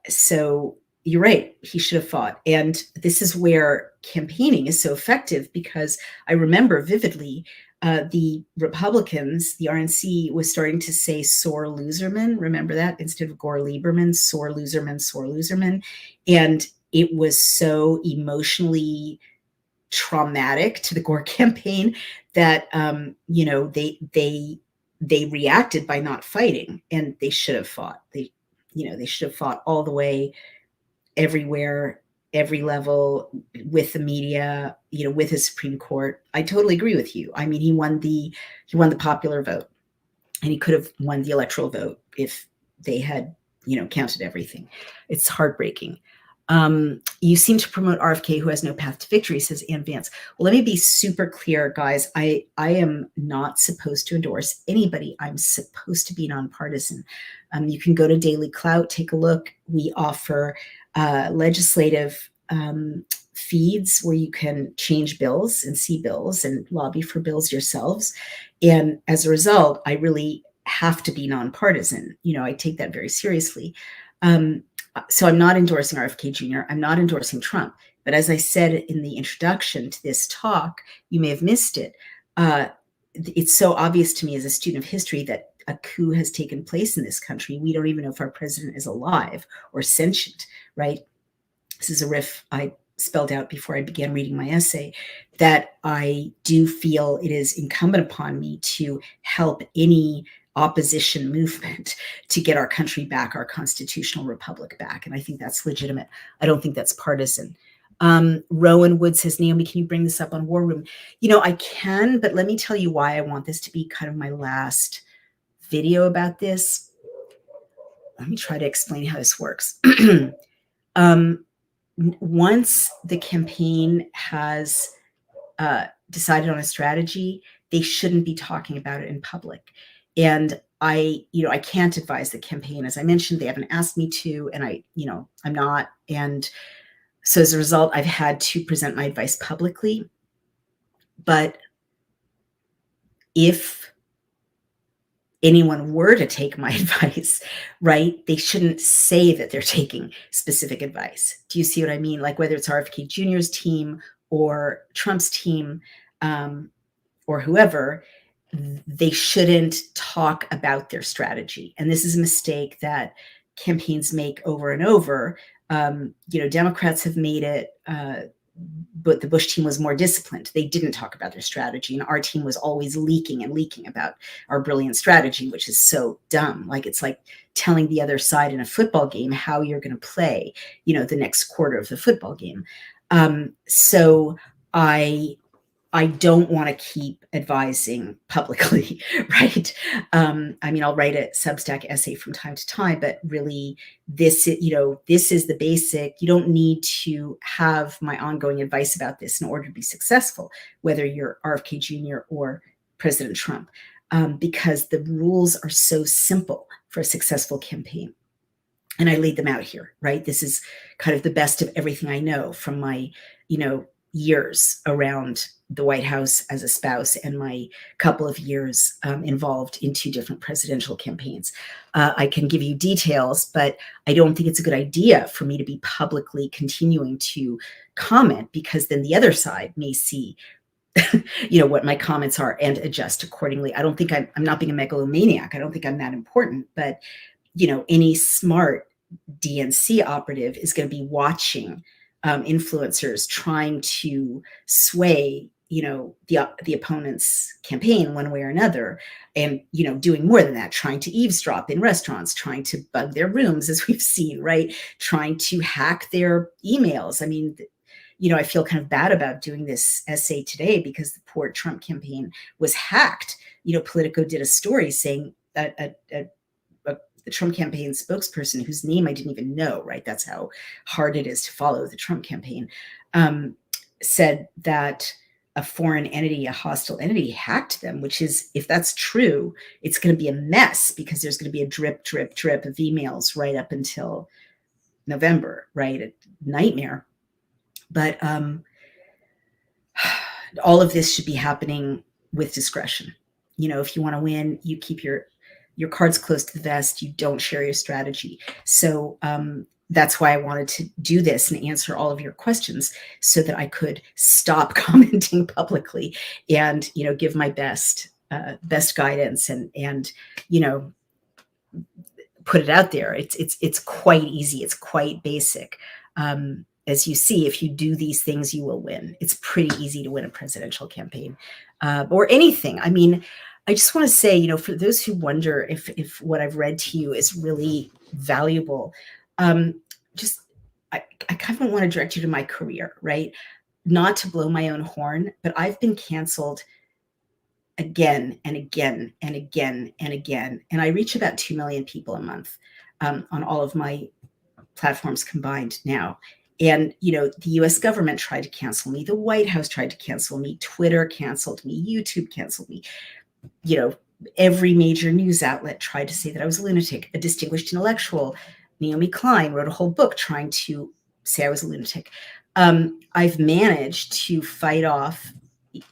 So you're right. He should have fought. And this is where campaigning is so effective, because I remember vividly the Republicans, the RNC, was starting to say sore loserman. Remember that? Instead of Gore Lieberman, sore loserman, sore loserman. And it was so emotionally traumatic to the Gore campaign that, they reacted by not fighting, and they should have fought. They should have fought all the way, everywhere, every level, with the media, with the Supreme Court. I totally agree with you. I mean, he won the popular vote, and he could have won the electoral vote if they had, counted everything. It's heartbreaking. You seem to promote RFK, who has no path to victory, says Ann Vance. Well, let me be super clear, guys. I am not supposed to endorse anybody. I'm supposed to be nonpartisan. You can go to Daily Clout, take a look. We offer legislative feeds where you can change bills and see bills and lobby for bills yourselves. And as a result, I really have to be nonpartisan. I take that very seriously. So I'm not endorsing RFK Jr. I'm not endorsing Trump. But as I said in the introduction to this talk, you may have missed it. It's so obvious to me as a student of history that a coup has taken place in this country. We don't even know if our president is alive or sentient, right? This is a riff I spelled out before I began reading my essay, that I do feel it is incumbent upon me to help any opposition movement to get our country back, our constitutional republic back. And I think that's legitimate. I don't think that's partisan. Rowan Wood says, Naomi, can you bring this up on War Room? I can, but let me tell you why I want this to be kind of my last video about this. Let me try to explain how this works. Once the campaign has decided on a strategy, they shouldn't be talking about it in public. And I can't advise the campaign. As I mentioned, they haven't asked me to, and I'm not. And so as a result, I've had to present my advice publicly. But if anyone were to take my advice, right, they shouldn't say that they're taking specific advice. Do you see what I mean? Like whether it's RFK Jr.'s team or Trump's team or whoever, they shouldn't talk about their strategy. And this is a mistake that campaigns make over and over. Democrats have made it, but the Bush team was more disciplined. They didn't talk about their strategy. And our team was always leaking about our brilliant strategy, which is so dumb. Like, it's like telling the other side in a football game how you're going to play, the next quarter of the football game. So I don't want to keep advising publicly, right? I'll write a Substack essay from time to time, but really this is the basic. You don't need to have my ongoing advice about this in order to be successful, whether you're RFK Jr. or President Trump, because the rules are so simple for a successful campaign. And I laid them out here, right? This is kind of the best of everything I know from my, years around the White House as a spouse and my couple of years involved in 2 different presidential campaigns. I can give you details, but I don't think it's a good idea for me to be publicly continuing to comment, because then the other side may see what my comments are and adjust accordingly. I don't think I'm not being a megalomaniac. I don't think I'm that important, but any smart DNC operative is going to be watching influencers trying to sway, the opponent's campaign one way or another, and doing more than that, trying to eavesdrop in restaurants, trying to bug their rooms, as we've seen, right? Trying to hack their emails. I feel kind of bad about doing this essay today because the poor Trump campaign was hacked. Politico did a story saying that the Trump campaign spokesperson, whose name I didn't even know, right? That's how hard it is to follow the Trump campaign, said that a foreign entity, a hostile entity, hacked them, which is, if that's true, it's going to be a mess, because there's going to be a drip, drip, drip of emails right up until November, right? A nightmare. But all of this should be happening with discretion. If you want to win, you keep your cards close to the vest. You don't share your strategy. So that's why I wanted to do this and answer all of your questions, so that I could stop commenting publicly and, give my best guidance and put it out there. It's quite easy. It's quite basic. As you see, if you do these things, you will win. It's pretty easy to win a presidential campaign, or anything. I just want to say, for those who wonder if what I've read to you is really valuable, I kind of want to direct you to my career, right? Not to blow my own horn, but I've been canceled again and again and again and again. And I reach about 2 million people a month on all of my platforms combined now. And, the US government tried to cancel me. The White House tried to cancel me. Twitter canceled me. YouTube canceled me. Every major news outlet tried to say that I was a lunatic. A distinguished intellectual, Naomi Klein, wrote a whole book trying to say I was a lunatic. I've managed to fight off,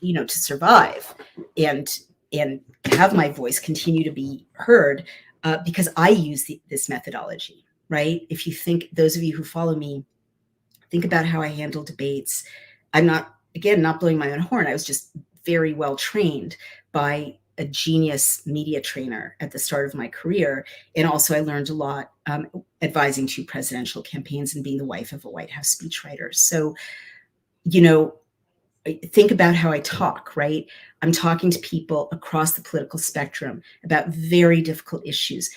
to survive and have my voice continue to be heard because I use this methodology, right? If you think, those of you who follow me, think about how I handle debates. I'm not blowing my own horn. I was just very well trained by a genius media trainer at the start of my career. And also I learned a lot advising 2 presidential campaigns and being the wife of a White House speechwriter. So, think about how I talk, right? I'm talking to people across the political spectrum about very difficult issues.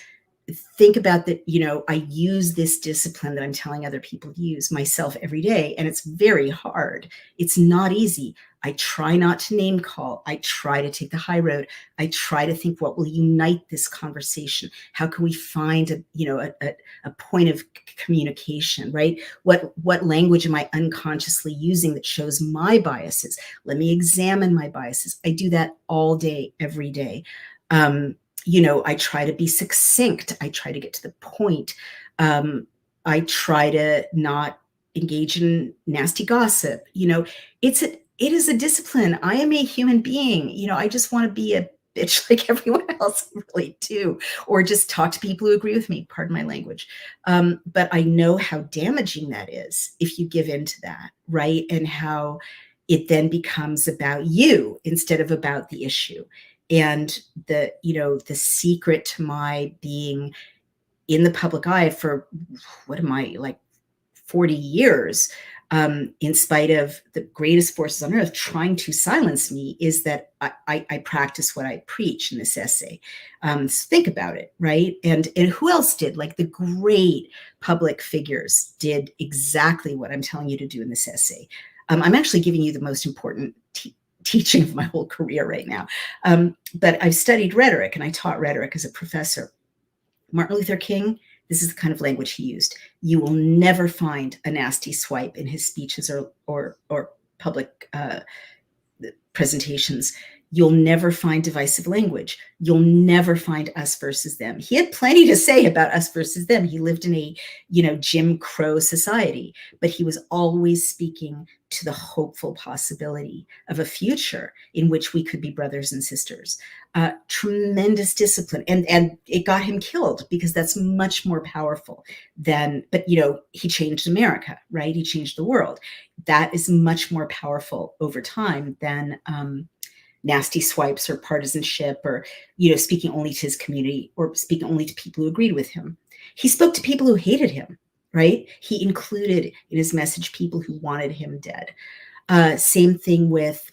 Think about that, I use this discipline that I'm telling other people to use myself every day, and it's very hard. It's not easy. I try not to name call. I try to take the high road. I try to think, what will unite this conversation? How can we find a point of communication, right? What language am I unconsciously using that shows my biases? Let me examine my biases. I do that all day, every day. I try to be succinct. I try to get to the point. I try to not engage in nasty gossip. It is a discipline. I am a human being. I just want to be a bitch like everyone else, really do, or just talk to people who agree with me. Pardon my language. But I know how damaging that is if you give in to that, right? And how it then becomes about you instead of about the issue. And the secret to my being in the public eye for, what am I, like 40 years, in spite of the greatest forces on earth trying to silence me, is that I practice what I preach in this essay. So think about it, right? And who else did? Like the great public figures did exactly what I'm telling you to do in this essay. I'm actually giving you the most important teaching of my whole career right now. But I've studied rhetoric, and I taught rhetoric as a professor. Martin Luther King, this is the kind of language he used. You will never find a nasty swipe in his speeches or public presentations. You'll never find divisive language. You'll never find us versus them. He had plenty to say about us versus them. He lived in a, Jim Crow society, but he was always speaking to the hopeful possibility of a future in which we could be brothers and sisters. Tremendous discipline. And it got him killed because that's much more powerful than, but he changed America, right? He changed the world. That is much more powerful over time than, nasty swipes or partisanship or, speaking only to his community or speaking only to people who agreed with him. He spoke to people who hated him, right? He included in his message people who wanted him dead. Same thing with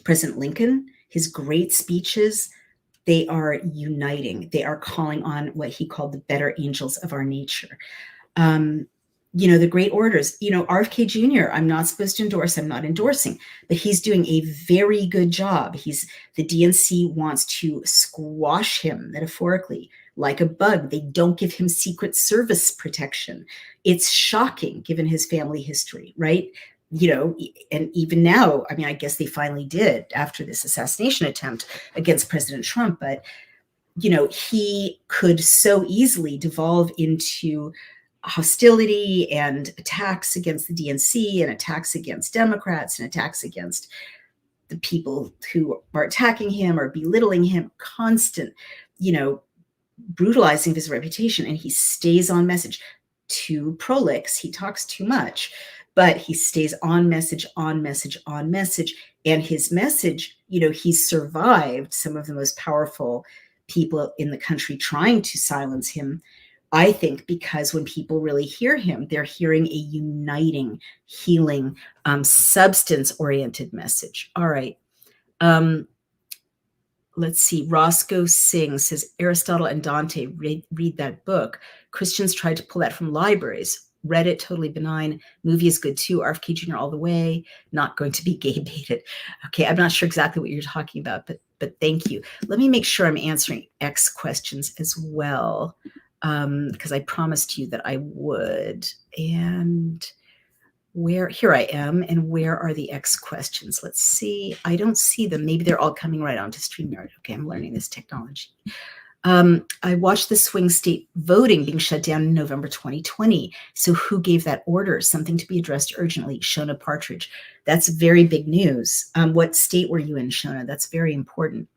President Lincoln. His great speeches, they are uniting. They are calling on what he called the better angels of our nature. The great orators, RFK Jr., I'm not supposed to endorse, I'm not endorsing, but he's doing a very good job. The DNC wants to squash him metaphorically like a bug. They don't give him Secret Service protection. It's shocking given his family history, right? And even now, I guess they finally did after this assassination attempt against President Trump, but, he could so easily devolve into hostility and attacks against the DNC and attacks against Democrats and attacks against the people who are attacking him or belittling him, constant, brutalizing of his reputation. And he stays on message. Too prolix, he talks too much, but he stays on message, on message, on message. And his message, he's survived some of the most powerful people in the country trying to silence him, I think, because when people really hear him, they're hearing a uniting, healing, substance-oriented message. All right. Let's see. Roscoe Singh says, Aristotle and Dante, read that book. Christians tried to pull that from libraries. Read it, totally benign. Movie is good too. RFK Jr. all the way. Not going to be gay baited. Okay, I'm not sure exactly what you're talking about, but thank you. Let me make sure I'm answering X questions as well. because I promised you that I would. And here I am, and where are the X questions? Let's see. I don't see them. Maybe they're all coming right onto StreamYard. Okay, I'm learning this technology. I watched the swing state voting being shut down in November 2020. So who gave that order? Something to be addressed urgently. Shona Partridge. That's very big news. What state were you in, Shona? That's very important.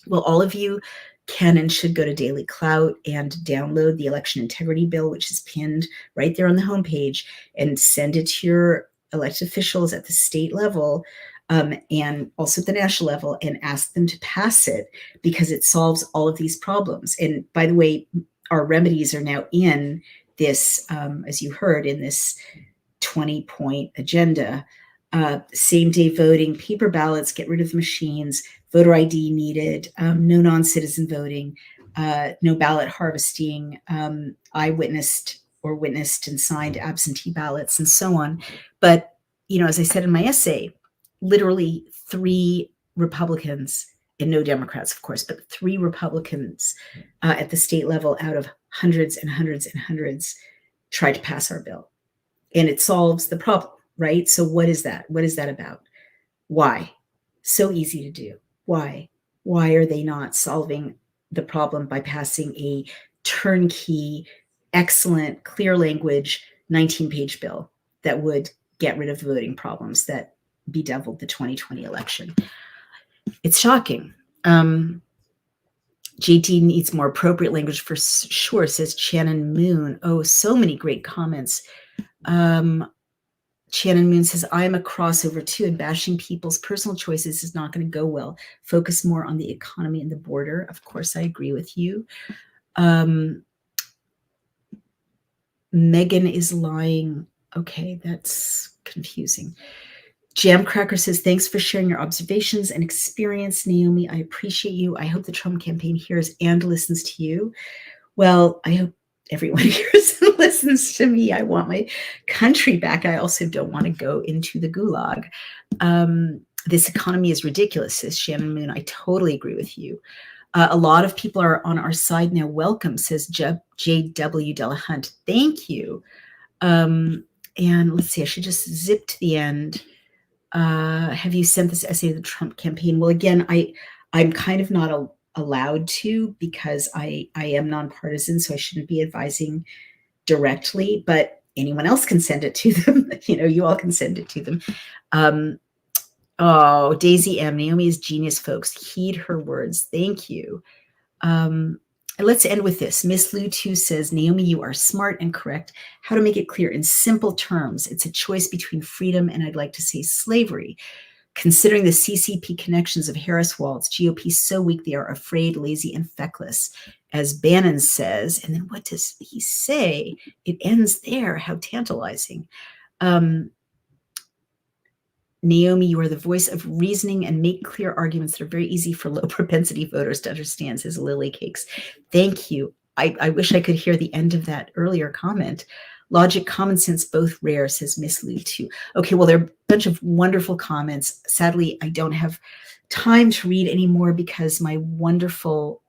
Well, all of you can and should go to Daily Clout and download the election integrity bill, which is pinned right there on the homepage, and send it to your elected officials at the state level, and also at the national level, and ask them to pass it, because it solves all of these problems. And by the way, our remedies are now in this, as you heard, in this 20-point agenda. Same day voting, paper ballots, get rid of machines, voter ID needed, no non-citizen voting, no ballot harvesting, eyewitnessed or witnessed and signed absentee ballots, and so on. But, as I said in my essay, literally 3 Republicans, and no Democrats, of course, but 3 Republicans at the state level out of hundreds and hundreds and hundreds tried to pass our bill. And it solves the problem, right? So what is that? What is that about? Why? So easy to do. Why? Why are they not solving the problem by passing a turnkey, excellent, clear language, 19-page bill that would get rid of voting problems that bedeviled the 2020 election? It's shocking. JD needs more appropriate language for sure, says Shannon Moon. Oh, so many great comments. Shannon Moon says, I am a crossover too, and bashing people's personal choices is not going to go well. Focus more on the economy and the border. Of course, I agree with you. Megan is lying. Okay, that's confusing. Jamcracker says, thanks for sharing your observations and experience, Naomi. I appreciate you. I hope the Trump campaign hears and listens to you. Well, I hope everyone hears and listens to me. I want my country back. I also don't want to go into the gulag. This economy is ridiculous, says Shannon Moon. I totally agree with you. A lot of people are on our side now. Welcome, says J.W. Delahunt. Thank you. And let's see, I should just zip to the end. Have you sent this essay to the Trump campaign? Well, again, I'm kind of not allowed to, because I am nonpartisan, so I shouldn't be advising directly, but anyone else can send it to them. You all can send it to them. Oh, Daisy M. Naomi is genius, folks. Heed her words. Thank you. And let's end with this. Miss Lu too says, Naomi, you are smart and correct. How to make it clear in simple terms. It's a choice between freedom and, I'd like to say, slavery. Considering the CCP connections of Harris Waltz, GOP so weak they are afraid, lazy, and feckless, as Bannon says. And then what does he say? It ends there. How tantalizing. Naomi, you are the voice of reasoning and make clear arguments that are very easy for low propensity voters to understand, says Lily Cakes. Thank you. I wish I could hear the end of that earlier comment. Logic, common sense, both rare, says Miss Lou too. Okay, well, there are a bunch of wonderful comments. Sadly, I don't have time to read anymore because my wonderful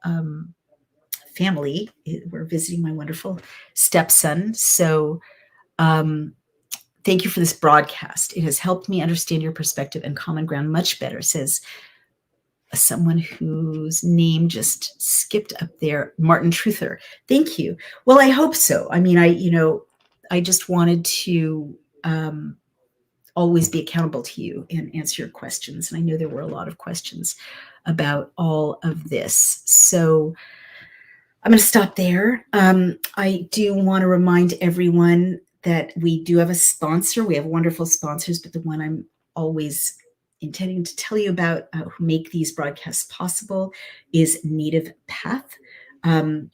family, we're visiting my wonderful stepson. So thank you for this broadcast. It has helped me understand your perspective and common ground much better, says someone whose name just skipped up there, Martin Truther. Thank you. Well, I hope so. I mean, I just wanted to always be accountable to you and answer your questions. And I know there were a lot of questions about all of this. So I'm going to stop there. I do want to remind everyone that we do have a sponsor. We have wonderful sponsors, but the one I'm always intending to tell you about who make these broadcasts possible is Native Path. And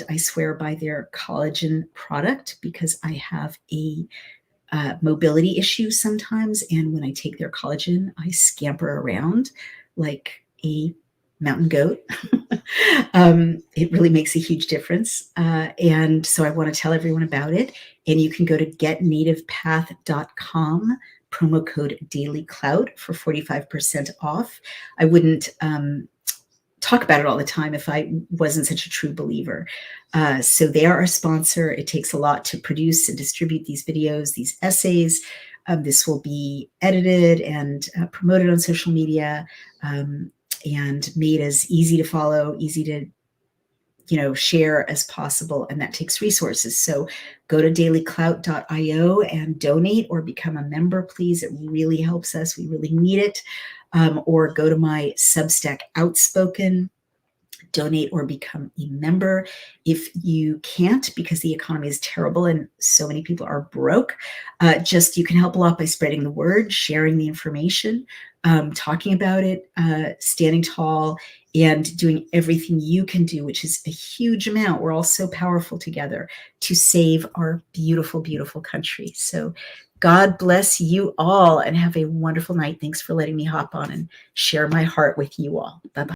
I swear by their collagen product because I have a mobility issue sometimes. And when I take their collagen, I scamper around like a mountain goat. It really makes a huge difference. And so I want to tell everyone about it. And you can go to getnativepath.com, promo code DailyClout for 45% off. I wouldn't talk about it all the time if I wasn't such a true believer. So they are our sponsor. It takes a lot to produce and distribute these videos, these essays. This will be edited and promoted on social media, and made as easy to follow, easy to share as possible, and that takes resources. So go to dailyclout.io and donate or become a member, please. It really helps us. We really need it. Or go to my Substack Outspoken, donate or become a member. If you can't, because the economy is terrible and so many people are broke, you can help a lot by spreading the word, sharing the information, talking about it, standing tall, and doing everything you can do, which is a huge amount. We're all so powerful together to save our beautiful, beautiful country. So God bless you all and have a wonderful night. Thanks for letting me hop on and share my heart with you all. Bye-bye.